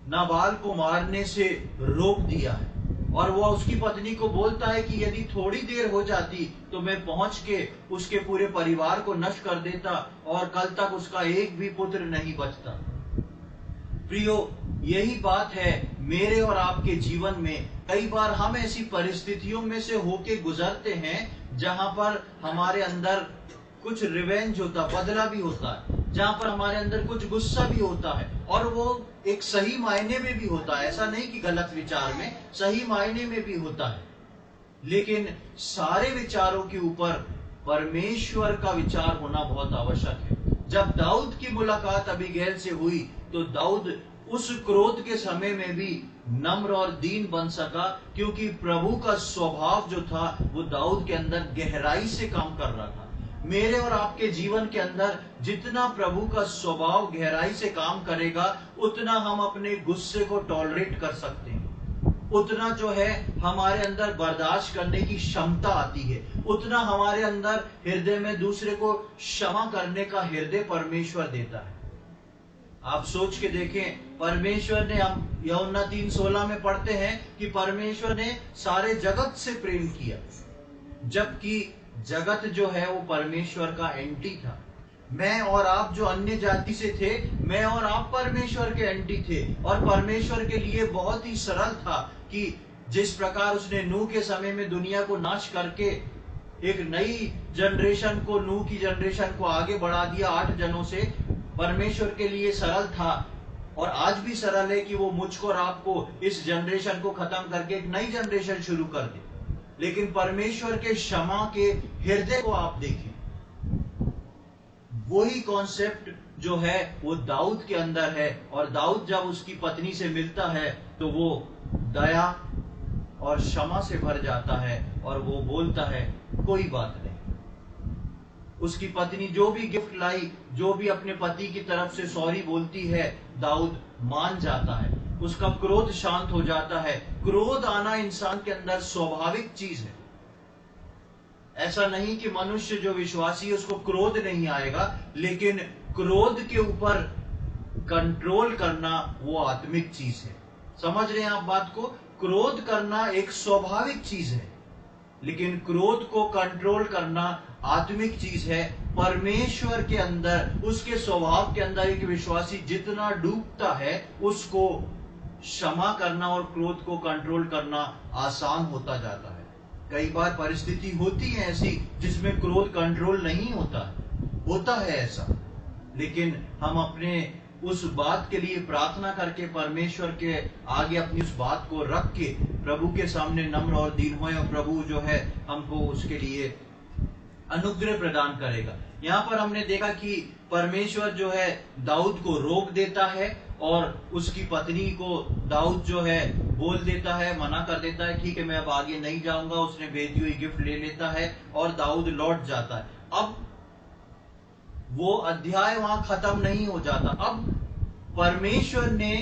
नाबाल को मारने से रोक दिया है। और वो उसकी पत्नी को बोलता है कि यदि थोड़ी देर हो जाती तो मैं पहुंच के उसके पूरे परिवार को नष्ट कर देता और कल तक उसका एक भी पुत्र नहीं बचता। प्रियो, यही बात है मेरे और आपके जीवन में। कई बार हम ऐसी परिस्थितियों में से होके गुजरते हैं जहां पर हमारे अंदर कुछ रिवेंज होता, बदला भी होता है, जहां पर हमारे अंदर कुछ गुस्सा भी होता है, और वो एक सही मायने में भी होता है। ऐसा नहीं कि गलत विचार में, सही मायने में भी होता है। लेकिन सारे विचारों के ऊपर परमेश्वर का विचार होना बहुत आवश्यक है। जब दाऊद की मुलाकात अबीगैल से हुई तो दाऊद उस क्रोध के समय में भी नम्र और दीन बन सका, क्योंकि प्रभु का स्वभाव जो था वो दाऊद के अंदर गहराई से काम कर रहा था। मेरे और आपके जीवन के अंदर जितना प्रभु का स्वभाव गहराई से काम करेगा, उतना हम अपने गुस्से को टॉलरेट कर सकते हैं, उतना जो है हमारे अंदर बर्दाश्त करने की क्षमता आती है, उतना हमारे अंदर हृदय में दूसरे को क्षमा करने का हृदय परमेश्वर देता है। आप सोच के देखें, परमेश्वर ने, हम यूहन्ना 3:16 में पढ़ते हैं कि परमेश्वर ने सारे जगत से प्रेम किया, जबकि जगत जो है वो परमेश्वर का एंटी था। मैं और आप जो अन्य जाति से थे, मैं और आप परमेश्वर के एंटी थे। और परमेश्वर के लिए बहुत ही सरल था कि जिस प्रकार उसने नूह के समय में दुनिया को नाश करके एक नई जनरेशन को, नूह की जनरेशन को आगे बढ़ा दिया 8 जनों से, परमेश्वर के लिए सरल था और आज भी सरल है कि वो मुझको और आपको, इस जनरेशन को खत्म करके एक नई जनरेशन शुरू कर दे। लेकिन परमेश्वर के क्षमा के हृदय को आप देखें, वही कॉन्सेप्ट जो है वो दाऊद के अंदर है। और दाऊद जब उसकी पत्नी से मिलता है तो वो दया और क्षमा से भर जाता है और वो बोलता है, कोई बात नहीं। उसकी पत्नी जो भी गिफ्ट लाई, जो भी अपने पति की तरफ से सॉरी बोलती है, दाऊद मान जाता है, उसका क्रोध शांत हो जाता है। क्रोध आना इंसान के अंदर स्वाभाविक चीज है। ऐसा नहीं कि मनुष्य जो विश्वासी है उसको क्रोध नहीं आएगा, लेकिन क्रोध के ऊपर कंट्रोल करना वो आत्मिक चीज है। समझ रहे हैं आप बात को? क्रोध करना एक स्वाभाविक चीज है, लेकिन क्रोध को कंट्रोल करना आत्मिक चीज है। परमेश्वर के अंदर, उसके स्वभाव के अंदर एक विश्वासी जितना डूबता है, उसको क्षमा करना और क्रोध को कंट्रोल करना आसान होता जाता है। कई बार परिस्थिति होती है ऐसी जिसमें क्रोध कंट्रोल नहीं होता है ऐसा, लेकिन हम अपने उस बात के लिए प्रार्थना करके परमेश्वर के आगे अपनी उस बात को रख के प्रभु के सामने नम्र और दीन होए, और प्रभु जो है हमको उसके लिए अनुग्रह प्रदान करेगा। यहाँ पर हमने देखा कि परमेश्वर जो है दाऊद को रोक देता है और उसकी पत्नी को दाऊद जो है बोल देता है, मना कर देता है, ठीक है मैं अब आगे नहीं जाऊंगा। उसने भेजी हुई गिफ्ट ले लेता है और दाऊद लौट जाता है। अब वो अध्याय वहां खत्म नहीं हो जाता। अब परमेश्वर ने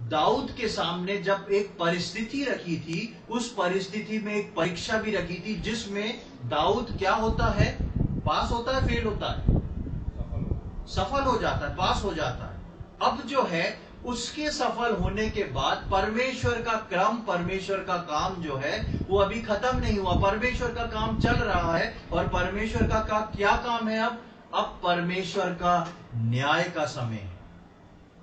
दाऊद के सामने जब एक परिस्थिति रखी थी, उस परिस्थिति में एक परीक्षा भी रखी थी, जिसमें दाऊद क्या होता है? पास होता है, फेल होता है? सफल हो जाता है, पास हो जाता है। अब जो है उसके सफल होने के बाद परमेश्वर का क्रम, परमेश्वर का काम जो है वो अभी खत्म नहीं हुआ। परमेश्वर का काम चल रहा है और परमेश्वर का क्या काम है? अब परमेश्वर का न्याय का समय है।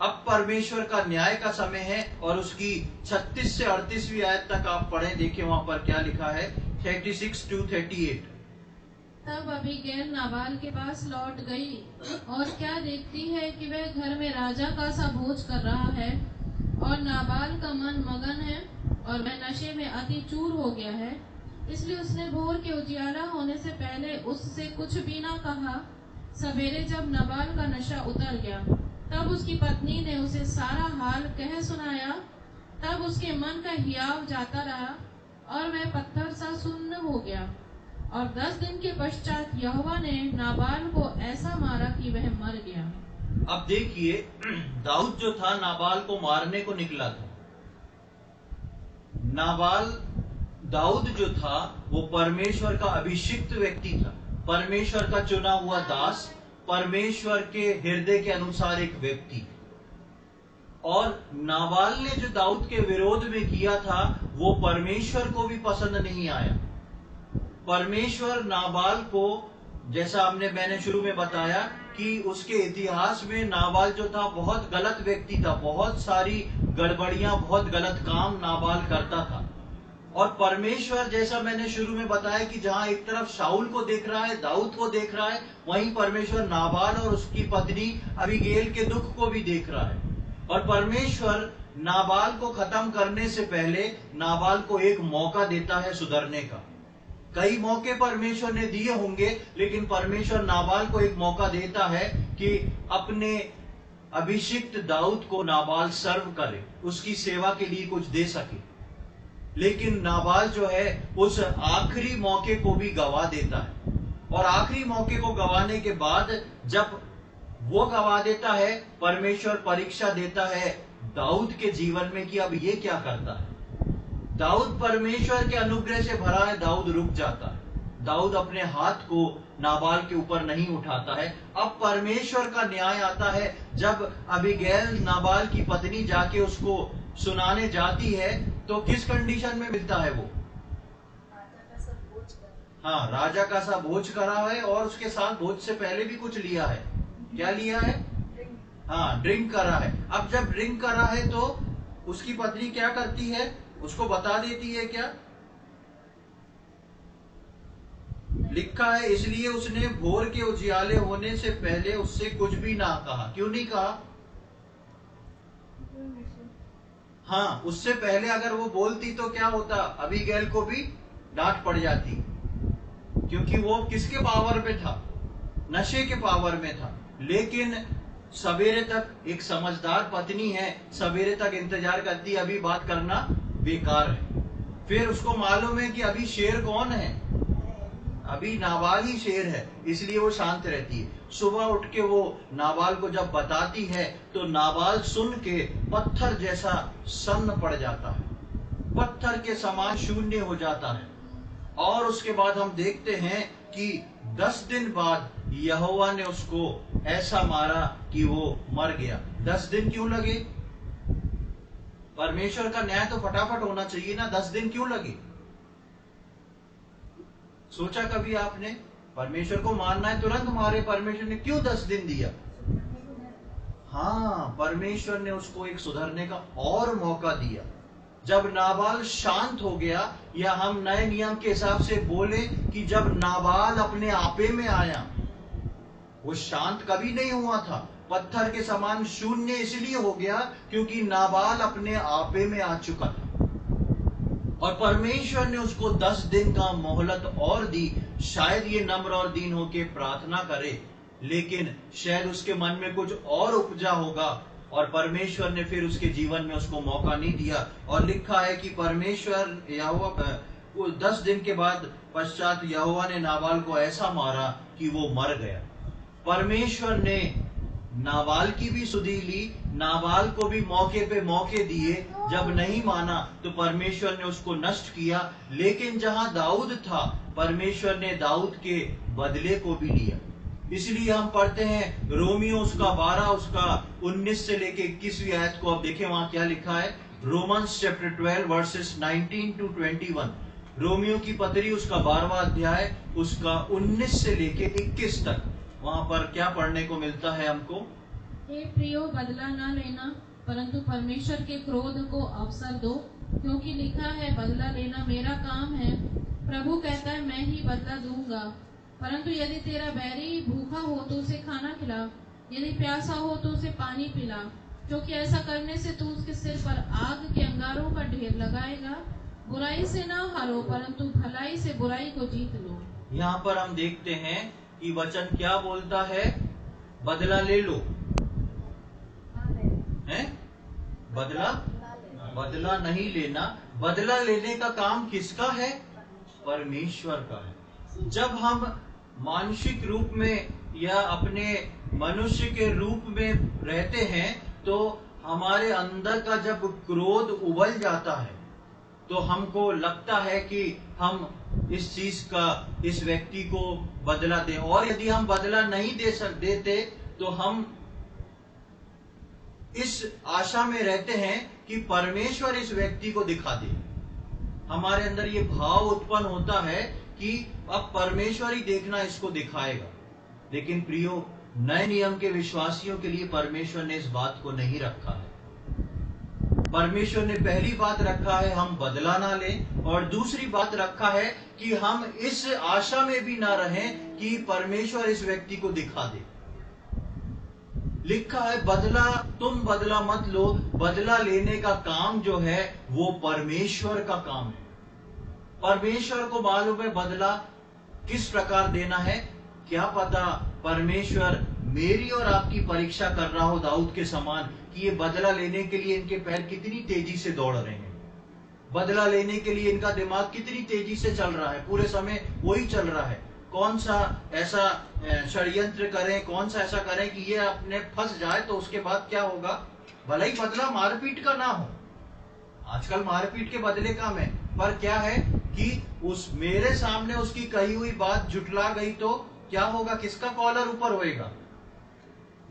अब परमेश्वर का न्याय का समय है और उसकी 36 से 38वीं आयत तक आप पढ़ें, देखिए वहां पर क्या लिखा है, 36 to 38। तब अबीगैल नाबाल के पास लौट गई और क्या देखती है कि वह घर में राजा का सा भोज कर रहा है और नाबाल का मन मगन है और वह नशे में अति चूर हो गया है। इसलिए उसने भोर के उजियाला होने से पहले उससे कुछ भी न कहा। सवेरे जब नाबाल का नशा उतर गया तब उसकी पत्नी ने उसे सारा हाल कह सुनाया। तब उसके मन का हियाव जाता रहा और वह पत्थर सा सुन्न हो गया। और 10 दिन के पश्चात यहोवा ने नाबाल को ऐसा मारा कि वह मर गया। अब देखिए, दाऊद जो था नाबाल को मारने को निकला था। नाबाल, दाऊद जो था वो परमेश्वर का अभिषिक्त व्यक्ति था, परमेश्वर का चुना हुआ दास, परमेश्वर के हृदय के अनुसार एक व्यक्ति। और नाबाल ने जो दाऊद के विरोध में किया था वो परमेश्वर को भी पसंद नहीं आया। परमेश्वर नाबाल को, जैसा मैंने शुरू में बताया कि उसके इतिहास में नाबाल जो था बहुत गलत व्यक्ति था, बहुत सारी गड़बड़ियां, बहुत गलत काम नाबाल करता था। और परमेश्वर, जैसा मैंने शुरू में बताया कि जहां एक तरफ शाऊल को देख रहा है, दाऊद को देख रहा है, वहीं परमेश्वर नाबाल और उसकी पत्नी अबीगैल के दुख को भी देख रहा है। और परमेश्वर नाबाल को खत्म करने से पहले नाबाल को एक मौका देता है सुधरने का। कई मौके परमेश्वर ने दिए होंगे, लेकिन परमेश्वर नाबाल को एक मौका देता है कि अपने अभिषिक्त दाऊद को नाबाल सर्व करे, उसकी सेवा के लिए कुछ दे सके। लेकिन नाबाल जो है उस आखिरी मौके को भी गवा देता है। और आखिरी मौके को गवाने के बाद जब वो गवा देता है, परमेश्वर परीक्षा देता है दाऊद के जीवन में कि अब ये क्या करता है। दाऊद परमेश्वर के अनुग्रह से भरा है, दाऊद रुक जाता है। दाऊद अपने हाथ को नाबाल के ऊपर नहीं उठाता है। अब परमेश्वर का न्याय आता है जब अबीगैल नाबाल की पत्नी जाके उसको सुनाने जाती है, तो किस कंडीशन में मिलता है वो? हाँ, राजा का सा भोज करा है और उसके साथ भोज से पहले भी कुछ लिया है। क्या लिया है? हाँ, ड्रिंक करा है। अब जब ड्रिंक करा है तो उसकी पत्नी क्या करती है? उसको बता देती है क्या? लिखा है, इसलिए उसने भोर के उजियाले होने से पहले उससे कुछ भी ना कहा। क्यों नहीं कहा? हाँ, उससे पहले अगर वो बोलती तो क्या होता? अबीगैल को भी डांट पड़ जाती, क्योंकि वो किसके पावर पे था? नशे के पावर में था। लेकिन सवेरे तक, एक समझदार पत्नी है, सवेरे तक इंतजार करती, अभी बात करना बेकार है। फिर उसको मालूम है कि अभी शेर कौन है? अभी नाबाल ही शेर है, इसलिए वो शांत रहती है। सुबह उठ के वो नाबाल को जब बताती है तो नाबाल सुन के पत्थर जैसा सन्न पड़ जाता है, पत्थर के समान शून्य हो जाता है। और उसके बाद हम देखते हैं कि 10 दिन बाद यहोवा ने उसको ऐसा मारा कि वो मर गया। 10 दिन क्यों लगे? परमेश्वर का न्याय तो फटाफट होना चाहिए ना, 10 दिन क्यों लगे? सोचा कभी आपने? परमेश्वर को मारना है तुरंत मारे, परमेश्वर ने क्यों 10 दिन दिया? हाँ, परमेश्वर ने उसको एक सुधरने का और मौका दिया। जब नाबाल शांत हो गया, या हम नए नियम के हिसाब से बोले कि जब नाबाल अपने आपे में आया, वो शांत कभी नहीं हुआ था। पत्थर के समान शून्य इसलिए हो गया क्योंकि नाबाल अपने आपे में आ चुका था। और परमेश्वर ने उसको 10 दिन का मोहलत और दी। शायद ये नम्र और दीन होके प्रार्थना करे, लेकिन शायद उसके मन में कुछ और उपजा होगा, और परमेश्वर ने फिर उसके जीवन में उसको मौका नहीं दिया। और लिखा है कि परमेश्वर यहोवा 10 दिन के बाद पश्चात यहोवा ने नाबाल को ऐसा मारा कि वो मर गया। परमेश्वर ने नाबाल की भी सुधि ली, नाबाल को भी मौके पे मौके दिए। जब नहीं माना तो परमेश्वर ने उसको नष्ट किया। लेकिन जहां दाऊद था, परमेश्वर ने दाऊद के बदले को भी लिया। इसलिए हम पढ़ते हैं रोमियो उसका 12 उसका 19 से लेके 21वीं आयत को। अब देखें वहां क्या लिखा है। Romans chapter 12 versus 19 to 21। Romeo की पत्री उसका 12वां अध्याय उसका 19 से लेके 21 तक। वहां पर क्या पढ़ने को मिलता है हमको? हे प्रियो, बदला न लेना, परंतु परमेश्वर के क्रोध को अवसर दो, क्योंकि लिखा है, बदला लेना मेरा काम है, प्रभु कहता है, मैं ही बदला दूंगा। परंतु यदि तेरा बैरी भूखा हो तो उसे खाना खिला, यदि प्यासा हो तो उसे पानी पिला, क्योंकि ऐसा करने से तू उसके सिर पर आग के अंगारों का ढेर लगाएगा। बुराई से न हारो, परंतु भलाई से बुराई को जीत लो। यहाँ पर हम देखते हैं कि वचन क्या बोलता है, बदला ले लो, है? बदला नहीं लेना। बदला लेने का काम किसका है? परमेश्वर का है। जब हम मानसिक रूप में या अपने मनुष्य के रूप में रहते हैं तो हमारे अंदर का जब क्रोध उबल जाता है तो हमको लगता है कि हम इस चीज का, इस व्यक्ति को बदला दें, और यदि हम बदला नहीं देते तो हम इस आशा में रहते हैं कि परमेश्वर इस व्यक्ति को दिखा दे। हमारे अंदर ये भाव उत्पन्न होता है कि अब परमेश्वर ही देखना इसको दिखाएगा। लेकिन प्रियो, नए नियम के विश्वासियों के लिए परमेश्वर ने इस बात को नहीं रखा है। परमेश्वर ने पहली बात रखा है हम बदला ना लें, और दूसरी बात रखा है कि हम इस आशा में भी ना रहें कि परमेश्वर इस व्यक्ति को दिखा दे। लिखा है तुम बदला मत लो, बदला लेने का काम जो है वो परमेश्वर का काम है। परमेश्वर को मालूम है बदला किस प्रकार देना है। क्या पता परमेश्वर मेरी और आपकी परीक्षा कर रहा हो दाऊद के समान, कि ये बदला लेने के लिए इनके पैर कितनी तेजी से दौड़ रहे हैं, बदला लेने के लिए इनका दिमाग कितनी तेजी से चल रहा है, पूरे समय वही चल रहा है। कौन सा ऐसा षड्यंत्र करें, कौन सा ऐसा करें कि ये अपने फंस जाए, तो उसके बाद क्या होगा। भले ही बदला मारपीट का ना हो, आजकल मारपीट के बदले काम है, पर क्या है कि उस मेरे सामने उसकी कही हुई बात जुटला गई तो क्या होगा, किसका कॉलर ऊपर होएगा,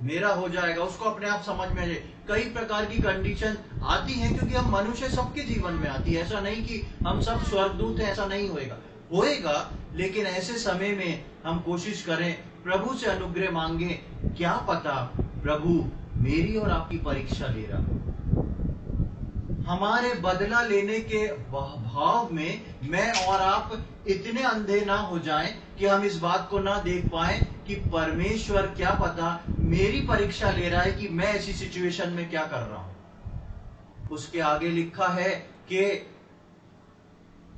मेरा हो जाएगा। उसको अपने आप समझ में आ जाए। कई प्रकार की कंडीशन आती है, क्योंकि हम मनुष्य सबके जीवन में आती है। ऐसा नहीं कि हम सब स्वर्गदूत हैं, ऐसा नहीं होएगा। लेकिन ऐसे समय में हम कोशिश करें, प्रभु से अनुग्रह मांगे। क्या पता प्रभु मेरी और आपकी परीक्षा ले रहा हो। हमारे बदला लेने के भाव में मैं और आप इतने अंधे ना हो जाएं कि हम इस बात को ना देख पाएं कि परमेश्वर क्या पता मेरी परीक्षा ले रहा है कि मैं ऐसी सिचुएशन में क्या कर रहा हूं। उसके आगे लिखा है कि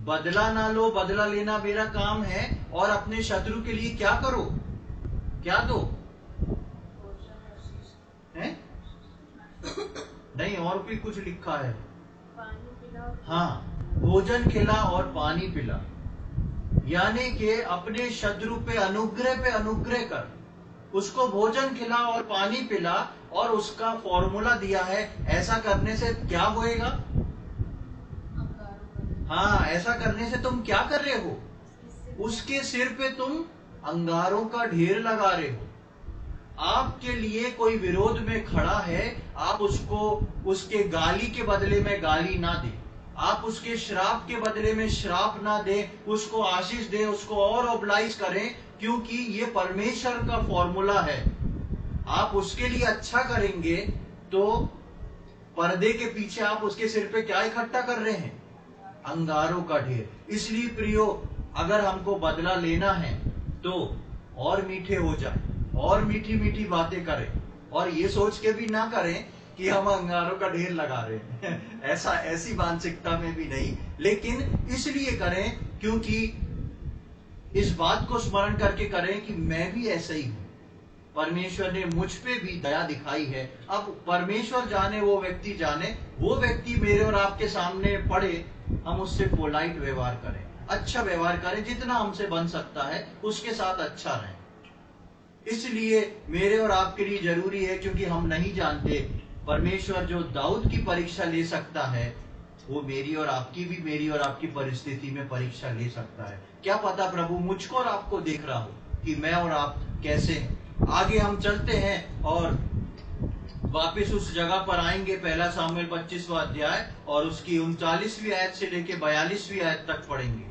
बदला ना लो, बदला लेना मेरा काम है, और अपने शत्रु के लिए क्या करो, क्या दो है? नहीं, और भी कुछ लिखा है। हाँ, भोजन खिला और पानी पिला, यानी कि अपने शत्रु पे अनुग्रह कर, उसको भोजन खिला और पानी पिला, और उसका फॉर्मूला दिया है। ऐसा करने से क्या होएगा? हाँ, ऐसा करने से तुम क्या कर रहे हो, उसके सिर पे तुम अंगारों का ढेर लगा रहे हो। आपके लिए कोई विरोध में खड़ा है, आप उसको उसके गाली के बदले में गाली ना दे, आप उसके श्राप के बदले में श्राप ना दे, उसको आशीष दे, उसको और ओबलाइज करें, क्योंकि ये परमेश्वर का फॉर्मूला है। आप उसके लिए अच्छा करेंगे तो पर्दे के पीछे आप उसके सिर पे क्या इकट्ठा कर रहे हैं? अंगारों का ढेर। इसलिए प्रियो, अगर हमको बदला लेना है तो और मीठे हो जाए, और मीठी मीठी बातें करें, और ये सोच के भी ना करें कि हम अंगारों का ढेर लगा रहे हैं ऐसी मानसिकता में भी नहीं, लेकिन इसलिए करें क्योंकि इस बात को स्मरण करके करें कि मैं भी ऐसा ही हूं, परमेश्वर ने मुझ पे भी दया दिखाई है। अब परमेश्वर जाने, वो व्यक्ति जाने, वो व्यक्ति मेरे और आपके सामने पड़े, हम उससे पोलाइट व्यवहार करें, अच्छा व्यवहार करें, जितना हमसे बन सकता है उसके साथ अच्छा रहें। इसलिए मेरे और आपके लिए जरूरी है, क्योंकि हम नहीं जानते परमेश्वर जो दाऊद की परीक्षा ले सकता है, वो मेरी और आपकी परिस्थिति में परीक्षा ले सकता है। क्या पता प्रभु मुझको और आपको देख रहा हो कि मैं और आप कैसे हैं। आगे हम चलते हैं और वापस उस जगह पर आएंगे, 1 सामुएल 25वां अध्याय और उसकी 39वीं आयत से लेकर 42वीं आयत तक पढ़ेंगे।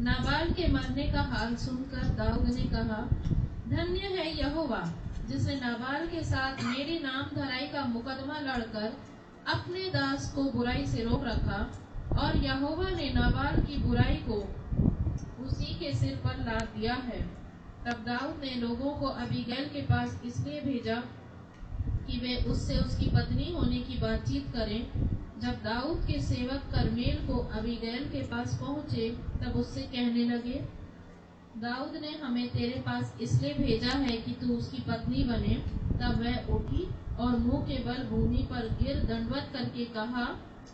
नाबाल के मरने का हाल सुनकर दाऊद ने कहा, धन्य है यहोवा जिसने नाबाल के साथ मेरी नाम धराई का मुकदमा लड़कर अपने दास को बुराई से रोक रखा, और यहोवा ने नाबाल की बुराई को उसी के सिर पर लाद दिया है। तब दाऊद ने लोगों को अबीगैल के पास इसलिए भेजा कि वे उससे उसकी पत्नी होने की बातचीत करें। जब दाऊद के सेवक करमेल को अबीगैल के पास पहुंचे, तब उससे कहने लगे, दाऊद ने हमें तेरे पास इसलिए भेजा है कि तू उसकी पत्नी बने। तब वह उठी और मुंह के बल भूमि पर गिर दंडवत करके कहा,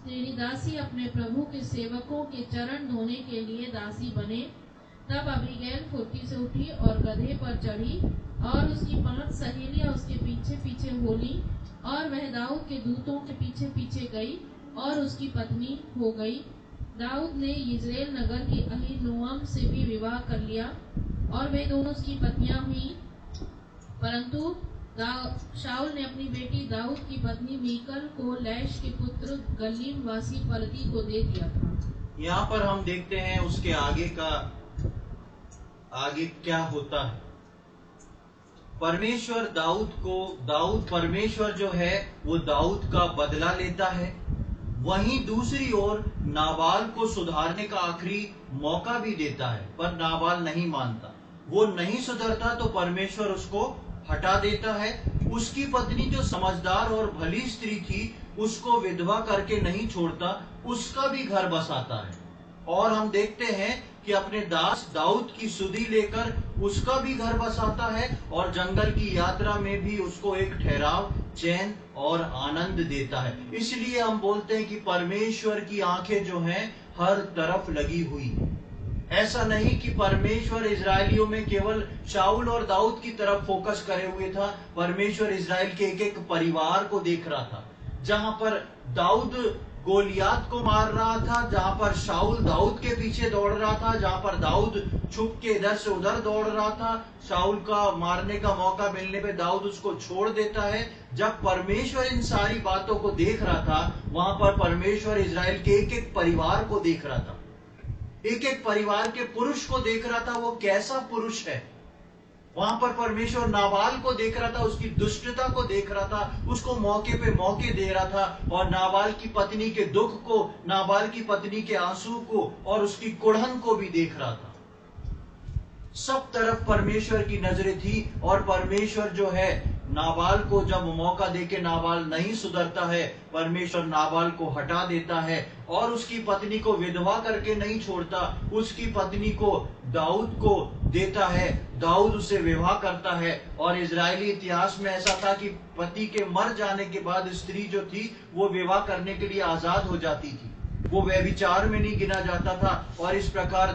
तेरी दासी अपने प्रभु के सेवकों के चरण धोने के लिए दासी बने। तब अबीगैल फुर्ती से उठी और गधे पर चढ़ी और उसकी 5 सहेलियां उसके पीछे पीछे हो ली, और वह दाऊद के दूतों के पीछे पीछे गई और उसकी पत्नी हो गई। दाऊद ने यिज्रेल नगर की अहीनोअम से भी विवाह कर लिया और वे दोनों उसकी पत्नियां हुई। परंतु शाऊल ने अपनी बेटी दाऊद की पत्नी मीकल को लैश के पुत्र गल्लीम वासी पलती को दे दिया था। यहाँ पर हम देखते हैं उसके आगे क्या होता है। दाऊद परमेश्वर जो है वो दाऊद का बदला लेता है। वहीं दूसरी ओर नाबाल को सुधारने का आखिरी मौका भी देता है, पर नाबाल नहीं मानता। वो नहीं सुधरता तो परमेश्वर उसको हटा देता है। उसकी पत्नी जो समझदार और भली स्त्री थी, उसको विधवा करके नहीं छोड़ता, उसका भी घर बसाता है। और हम देखते हैं कि अपने दास दाऊद की सुधि लेकर उसका भी घर बसाता है और जंगल की यात्रा में भी उसको एक ठहराव, चैन और आनंद देता है। इसलिए हम बोलते हैं कि परमेश्वर की आंखें जो हैं हर तरफ लगी हुई है। ऐसा नहीं कि परमेश्वर इजरायलियों में केवल शाऊल और दाऊद की तरफ फोकस करे हुए था। परमेश्वर इजराइल के एक एक परिवार को देख रहा था। जहां पर दाऊद गोलियात को मार रहा था, जहां पर शाऊल दाऊद के पीछे दौड़ रहा था, जहां पर दाऊद छुप के इधर से उधर दौड़ रहा था, शाऊल का मारने का मौका मिलने पे दाऊद उसको छोड़ देता है। जब परमेश्वर इन सारी बातों को देख रहा था, वहां पर परमेश्वर इजराइल के एक एक परिवार को देख रहा था, एक एक परिवार के पुरुष को देख रहा था। वो कैसा पुरुष है। वहां पर परमेश्वर नाबाल को देख रहा था, उसकी दुष्टता को देख रहा था, उसको मौके पे मौके दे रहा था, और नाबाल की पत्नी के दुख को, नाबाल की पत्नी के आंसू को और उसकी कुड़हन को भी देख रहा था। सब तरफ परमेश्वर की नजरें थी। और परमेश्वर जो है नाबाल को जब मौका देके नाबाल नहीं सुधरता है, परमेश्वर नाबाल को हटा देता है और उसकी पत्नी को विधवा करके नहीं छोड़ता, उसकी पत्नी को दाऊद को देता है। दाऊद उससे विवाह करता है। और इजरायली इतिहास में ऐसा था कि पति के मर जाने के बाद स्त्री जो थी वो विवाह करने के लिए आजाद हो जाती थी, वो व्यभिचार में नहीं गिना जाता था। और इस प्रकार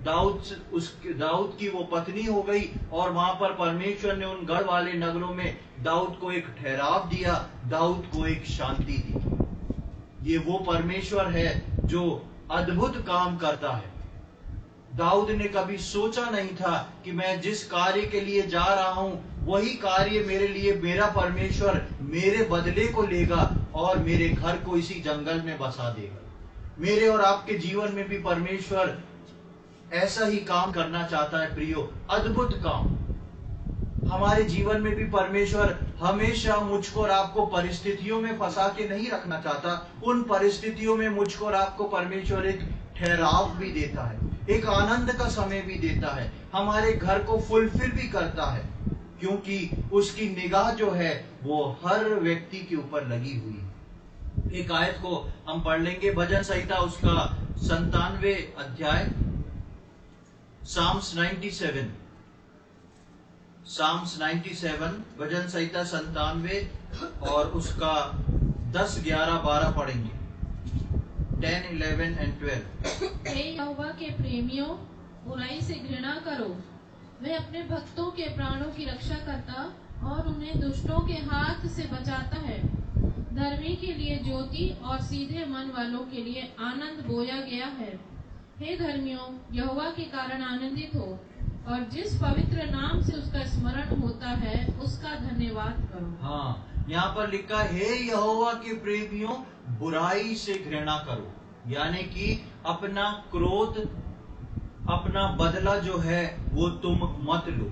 दाऊद की वो पत्नी हो गई। और वहां पर परमेश्वर ने उन गढ़ वाले नगरों में दाऊद को एक ठहराव दिया, दाऊद को एक शांति दी। ये वो परमेश्वर है जो अद्भुत काम करता है। दाऊद ने कभी सोचा नहीं था कि मैं जिस कार्य के लिए जा रहा हूं वही कार्य मेरे लिए मेरा परमेश्वर मेरे बदले को लेगा और मेरे घर को इसी जंगल में बसा देगा। मेरे और आपके जीवन में भी परमेश्वर ऐसा ही काम करना चाहता है प्रियो, अद्भुत काम। हमारे जीवन में भी परमेश्वर हमेशा मुझको और आपको परिस्थितियों में फंसा के नहीं रखना चाहता। उन परिस्थितियों में मुझको और आपको परमेश्वर एक ठहराव भी देता है, एक आनंद का समय भी देता है, हमारे घर को फुलफिल भी करता है, क्योंकि उसकी निगाह जो है वो हर व्यक्ति के ऊपर लगी हुई है। एक आयत को हम पढ़ लेंगे, भजन संहिता उसका 97 अध्याय, Psalms 97, भजन संहिता 97 और उसका 10, 11, 12 पढ़ेंगे। 10, 11 and 12। हे यहोवा के प्रेमियों, बुराई से घृणा करो। वह अपने भक्तों के प्राणों की रक्षा करता और उन्हें दुष्टों के हाथ से बचाता है। धर्मी के लिए ज्योति और सीधे मन वालों के लिए आनंद बोया गया है। हे धर्मियों, यहोवा के कारण आनंदित हो और जिस पवित्र नाम से उसका स्मरण होता है उसका धन्यवाद करो। हाँ, यहाँ पर लिखा हे यहोवा के प्रेमियों, बुराई से घृणा करो, यानी कि अपना क्रोध, अपना बदला जो है वो तुम मत लो।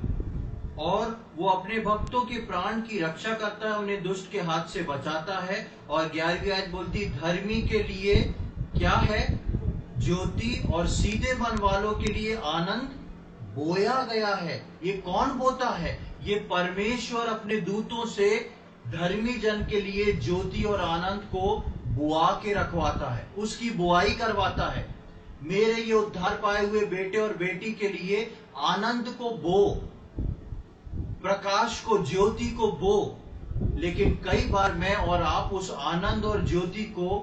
और वो अपने भक्तों के प्राण की रक्षा करता है, उन्हें दुष्ट के हाथ से बचाता है। और 11वीं आयत बोलती धर्मी के लिए क्या है? ज्योति और सीधे मन वालों के लिए आनंद बोया गया है। ये कौन बोता है? ये परमेश्वर अपने दूतों से धर्मी जन के लिए ज्योति और आनंद को बुआ के रखवाता है, उसकी बुआई करवाता है। मेरे ये उद्धार पाए हुए बेटे और बेटी के लिए आनंद को बो, प्रकाश को, ज्योति को बो। लेकिन कई बार मैं और आप उस आनंद और ज्योति को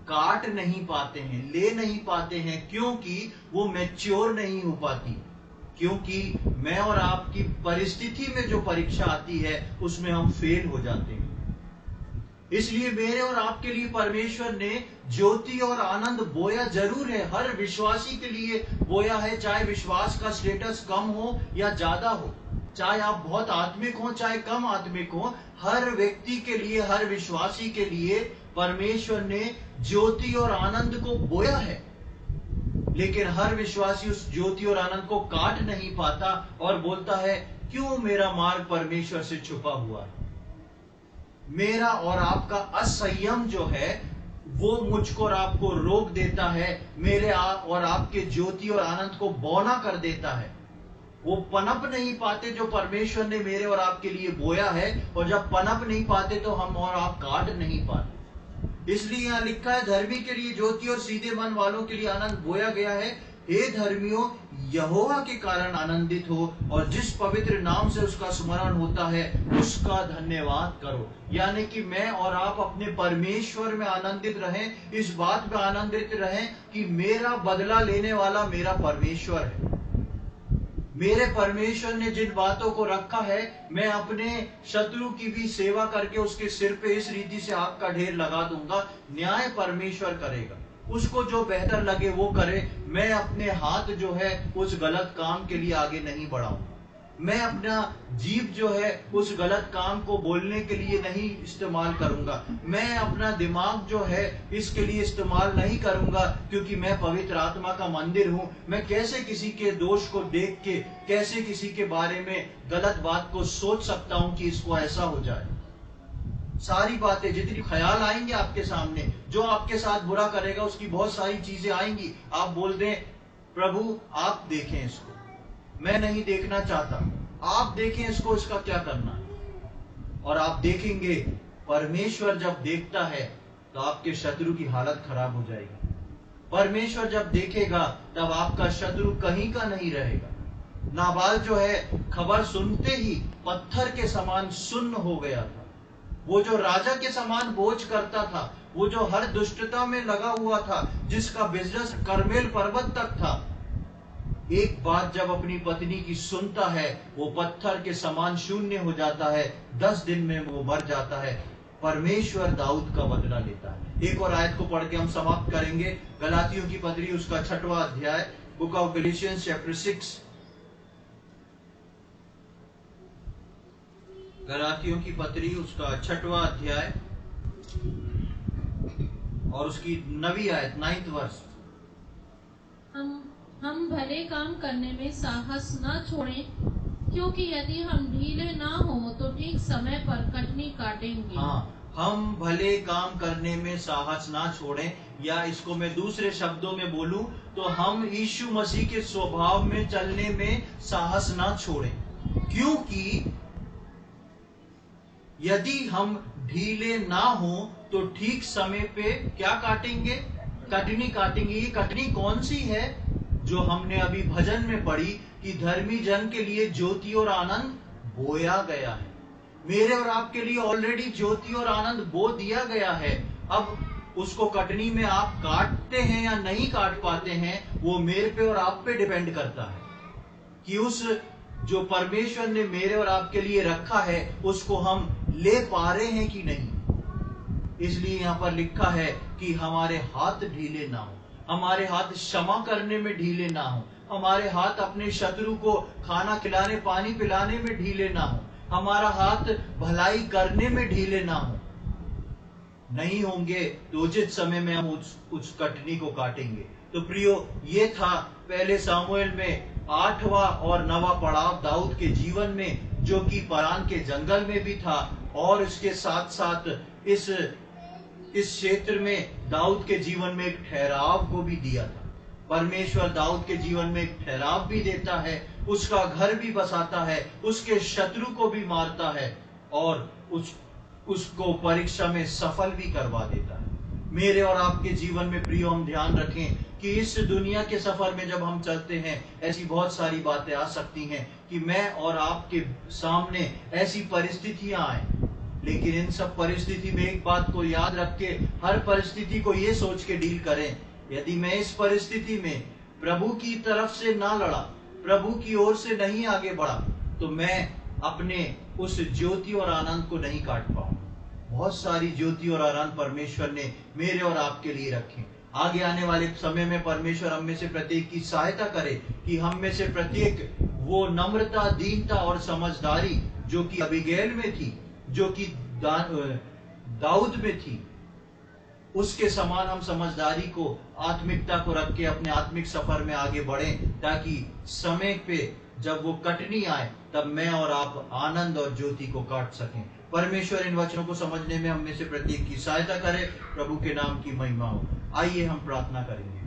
काट नहीं पाते हैं, ले नहीं पाते हैं, क्योंकि वो मैच्योर नहीं हो पाती, क्योंकि मैं और आपकी परिस्थिति में जो परीक्षा आती है उसमें हम फेल हो जाते हैं। इसलिए मेरे और आपके लिए परमेश्वर ने ज्योति और आनंद बोया जरूर है, हर विश्वासी के लिए बोया है, चाहे विश्वास का स्टेटस कम हो या ज्यादा हो, चाहे आप बहुत आत्मिक हो चाहे कम आत्मिक हो, हर व्यक्ति के लिए, हर विश्वासी के लिए परमेश्वर ने ज्योति और आनंद को बोया है। लेकिन हर विश्वासी उस ज्योति और आनंद को काट नहीं पाता और बोलता है, क्यों मेरा मार्ग परमेश्वर से छुपा हुआ है। मेरा और आपका असंयम जो है वो मुझको और आपको रोक देता है, मेरे और आपके ज्योति और आनंद को बौना कर देता है। वो पनप नहीं पाते जो परमेश्वर ने मेरे और आपके लिए बोया है, और जब पनप नहीं पाते तो हम और आप काट नहीं पाते। इसलिए यहां लिखा है, धर्मी के लिए ज्योति और सीधे मन वालों के लिए आनंद बोया गया है। हे धर्मियों, यहोवा के कारण आनंदित हो और जिस पवित्र नाम से उसका स्मरण होता है उसका धन्यवाद करो। यानी कि मैं और आप अपने परमेश्वर में आनंदित रहें, इस बात में आनंदित रहें कि मेरा बदला लेने वाला मेरा परमेश्वर है। मेरे परमेश्वर ने जिन बातों को रखा है, मैं अपने शत्रु की भी सेवा करके उसके सिर पे इस रीति से आग का ढेर लगा दूंगा। न्याय परमेश्वर करेगा, उसको जो बेहतर लगे वो करे। मैं अपने हाथ जो है उस गलत काम के लिए आगे नहीं बढ़ाऊंगा। मैं अपना जीभ जो है उस गलत काम को बोलने के लिए नहीं इस्तेमाल करूंगा। मैं अपना दिमाग जो है इसके लिए इस्तेमाल नहीं करूंगा, क्योंकि मैं पवित्र आत्मा का मंदिर हूं। मैं कैसे किसी के दोष को देख के, कैसे किसी के बारे में गलत बात को सोच सकता हूं कि इसको ऐसा हो जाए। सारी बातें, जितनी ख्याल आएंगे आपके सामने, जो आपके साथ बुरा करेगा उसकी बहुत सारी चीजें आएंगी। आप बोल दें, प्रभु आप देखें इसको, मैं नहीं देखना चाहता, आप देखें इसको, इसका क्या करना है। और आप देखेंगे, परमेश्वर जब देखता है तो आपके शत्रु की हालत खराब हो जाएगी। परमेश्वर जब देखेगा तब आपका शत्रु कहीं का नहीं रहेगा। नाबाल जो है खबर सुनते ही पत्थर के समान सुन्न हो गया था। वो जो राजा के समान बोझ करता था, वो जो हर दुष्टता में लगा हुआ था, जिसका बिजनेस करमेल पर्वत तक था, एक बात जब अपनी पत्नी की सुनता है वो पत्थर के समान शून्य हो जाता है। 10 दिन में वो मर जाता है। परमेश्वर दाऊद का बदला लेता है। एक और आयत को पढ़ के हम समाप्त करेंगे। गलातियों की पत्री उसका 6वां अध्याय, बुक ऑफ गैलेशियंस चैप्टर 6। गलातियों की पत्री उसका 6वां अध्याय और उसकी 9वीं आयत, 9th वर्स। हम भले काम करने में साहस न छोड़ें, क्योंकि यदि हम ढीले ना हो तो ठीक समय पर कटनी काटेंगे। हाँ, हम भले काम करने में साहस ना छोड़ें, या इसको मैं दूसरे शब्दों में बोलूं तो हम यीशु मसीह के स्वभाव में चलने में साहस ना छोड़ें। क्योंकि यदि हम ढीले ना हो तो ठीक समय पे क्या काटेंगे? कटनी काटेंगे। ये कटनी कौन सी है? जो हमने अभी भजन में पढ़ी कि धर्मी जन के लिए ज्योति और आनंद बोया गया है। मेरे और आपके लिए ऑलरेडी ज्योति और आनंद बो दिया गया है। अब उसको कटनी में आप काटते हैं या नहीं काट पाते हैं, वो मेरे पे और आप पे डिपेंड करता है कि उस जो परमेश्वर ने मेरे और आपके लिए रखा है उसको हम ले पा रहे हैं कि नहीं। इसलिए यहाँ पर लिखा है कि हमारे हाथ ढीले ना हो, हमारे हाथ क्षमा करने में ढीले ना हो, हमारे हाथ अपने शत्रु को खाना खिलाने, पानी पिलाने में ढीले ना हो, हमारा हाथ भलाई करने में ढीले ना हो। नहीं होंगे तो उचित समय में हम उस कटनी को काटेंगे। तो प्रियो, ये था पहले सामुएल में 8वां और 9वां पड़ाव दाऊद के जीवन में, जो कि परान के जंगल में भी था, और इसके साथ साथ इस क्षेत्र में दाऊद के जीवन में एक ठहराव को भी दिया था। परमेश्वर दाऊद के जीवन में एक ठहराव भी देता है, उसका घर भी बसाता है, उसके शत्रु को भी मारता है और उसको परीक्षा में सफल भी करवा देता है। मेरे और आपके जीवन में प्रियो हम ध्यान रखें कि इस दुनिया के सफर में जब हम चलते हैं, ऐसी बहुत सारी बातें आ सकती हैं कि मैं और आपके सामने ऐसी परिस्थितियां आए, लेकिन इन सब परिस्थिति में एक बात को याद रख के हर परिस्थिति को ये सोच के डील करें, यदि मैं इस परिस्थिति में प्रभु की तरफ से ना लड़ा, प्रभु की ओर से नहीं आगे बढ़ा, तो मैं अपने उस ज्योति और आनंद को नहीं काट पाऊंगा। बहुत सारी ज्योति और आनंद परमेश्वर ने मेरे और आपके लिए रखे। आगे आने वाले समय में परमेश्वर हम में से प्रत्येक की सहायता करे कि हम में से प्रत्येक वो नम्रता, दीनता और समझदारी जो कि अबीगैल में थी, जो कि दाऊद में थी, उसके समान हम समझदारी को, आत्मिकता को रख के अपने आत्मिक सफर में आगे बढ़ें, ताकि समय पे जब वो कटनी आए तब मैं और आप आनंद और ज्योति को काट सकें। परमेश्वर इन वचनों को समझने में हम में से प्रत्येक की सहायता करे। प्रभु के नाम की महिमा हो। आइए हम प्रार्थना करेंगे।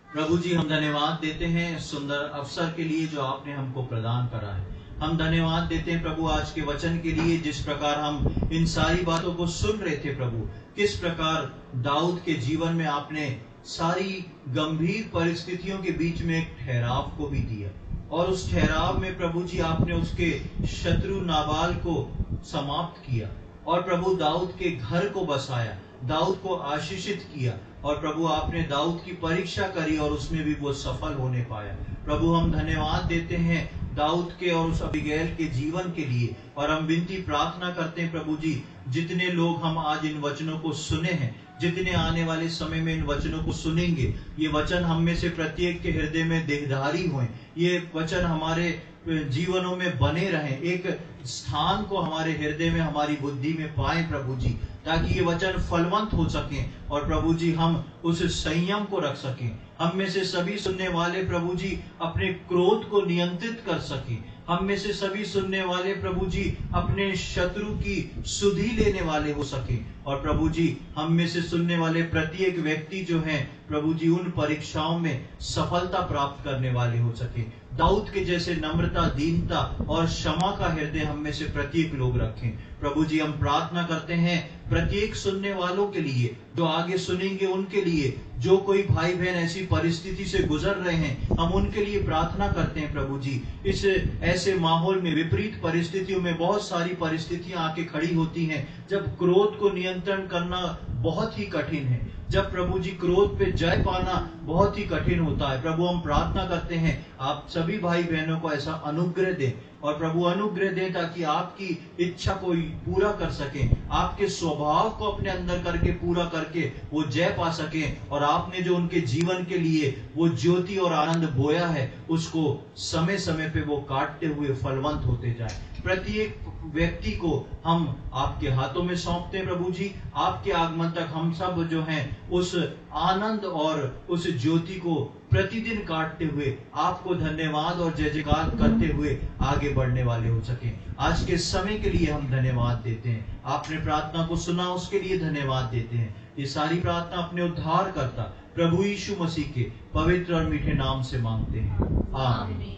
प्रभु जी, हम धन्यवाद देते हैं सुंदर अवसर के लिए जो आपने हमको प्रदान करा है। हम धन्यवाद देते हैं प्रभु आज के वचन के लिए, जिस प्रकार हम इन सारी बातों को सुन रहे थे प्रभु, किस प्रकार दाऊद के जीवन में आपने सारी गंभीर परिस्थितियों के बीच में एक ठहराव को भी दिया, और उस ठहराव में प्रभु जी आपने उसके शत्रु नाबाल को समाप्त किया, और प्रभु दाऊद के घर को बसाया, दाऊद को आशीषित किया, और प्रभु आपने दाऊद की परीक्षा करी और उसमें भी वो सफल होने पाया। प्रभु हम धन्यवाद देते हैं दाऊद के और उस अबीगैल के जीवन के लिए, और हम विनती प्रार्थना करते हैं प्रभु जी, जितने लोग हम आज इन वचनों को सुने हैं, जितने आने वाले समय में इन वचनों को सुनेंगे, ये वचन हम में से प्रत्येक के हृदय में देहधारी हों, ये वचन हमारे जीवनों में बने रहें, एक स्थान को हमारे हृदय में, हमारी बुद्धि में पाएं प्रभु जी, ताकि ये वचन फलवंत हो सकें, और प्रभु जी हम उस संयम को रख सकें। हम में से सभी सुनने वाले प्रभु जी अपने क्रोध को नियंत्रित कर सकें। हम में से सभी सुनने वाले प्रभु जी अपने शत्रु की सुधि लेने वाले हो सके, और प्रभु जी हम में से सुनने वाले प्रत्येक व्यक्ति जो हैं प्रभु जी उन परीक्षाओं में सफलता प्राप्त करने वाले हो सके। दाऊद के जैसे नम्रता, दीनता और क्षमा का हृदय हम में से प्रत्येक लोग रखें। प्रभु जी हम प्रार्थना करते हैं प्रत्येक सुनने वालों के लिए, जो आगे सुनेंगे उनके लिए, जो कोई भाई बहन ऐसी परिस्थिति से गुजर रहे हैं, हम उनके लिए प्रार्थना करते हैं प्रभु जी। इस ऐसे माहौल में, विपरीत परिस्थितियों में बहुत सारी परिस्थितियां आके खड़ी होती हैं, जब क्रोध को नियंत्रण करना बहुत ही कठिन है, जब प्रभु जी क्रोध पे जय पाना बहुत ही कठिन होता है। प्रभु हम प्रार्थना करते हैं आप सभी भाई बहनों को ऐसा अनुग्रह दें, और प्रभु अनुग्रह दें ताकि आपकी इच्छा को पूरा कर सकें, आपके स्वभाव को अपने अंदर करके पूरा करके वो जय पा सकें, और आपने जो उनके जीवन के लिए वो ज्योति और आनंद बोया है उसको समय समय पे वो काटते हुए फलवंत होते जाए। प्रत्येक व्यक्ति को हम आपके हाथों में सौंपते हैं प्रभु जी। आपके आगमन तक हम सब जो हैं उस आनंद और उस ज्योति को प्रतिदिन काटते हुए आपको धन्यवाद और जय जयकार करते हुए आगे बढ़ने वाले हो सके। आज के समय के लिए हम धन्यवाद देते हैं, आपने प्रार्थना को सुना उसके लिए धन्यवाद देते हैं। ये सारी प्रार्थना अपने उद्धार करता प्रभु यीशु मसीह के पवित्र और मीठे नाम से मांगते हैं, आमीन।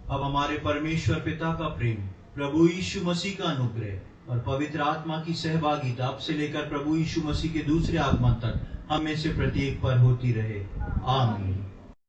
अब हमारे परमेश्वर पिता का प्रेम, प्रभु यीशु मसीह का अनुग्रह और पवित्र आत्मा की सहभागिता अब से लेकर प्रभु यीशु मसीह के दूसरे आगमन तक हम में से प्रत्येक पर होती रहे, आमीन।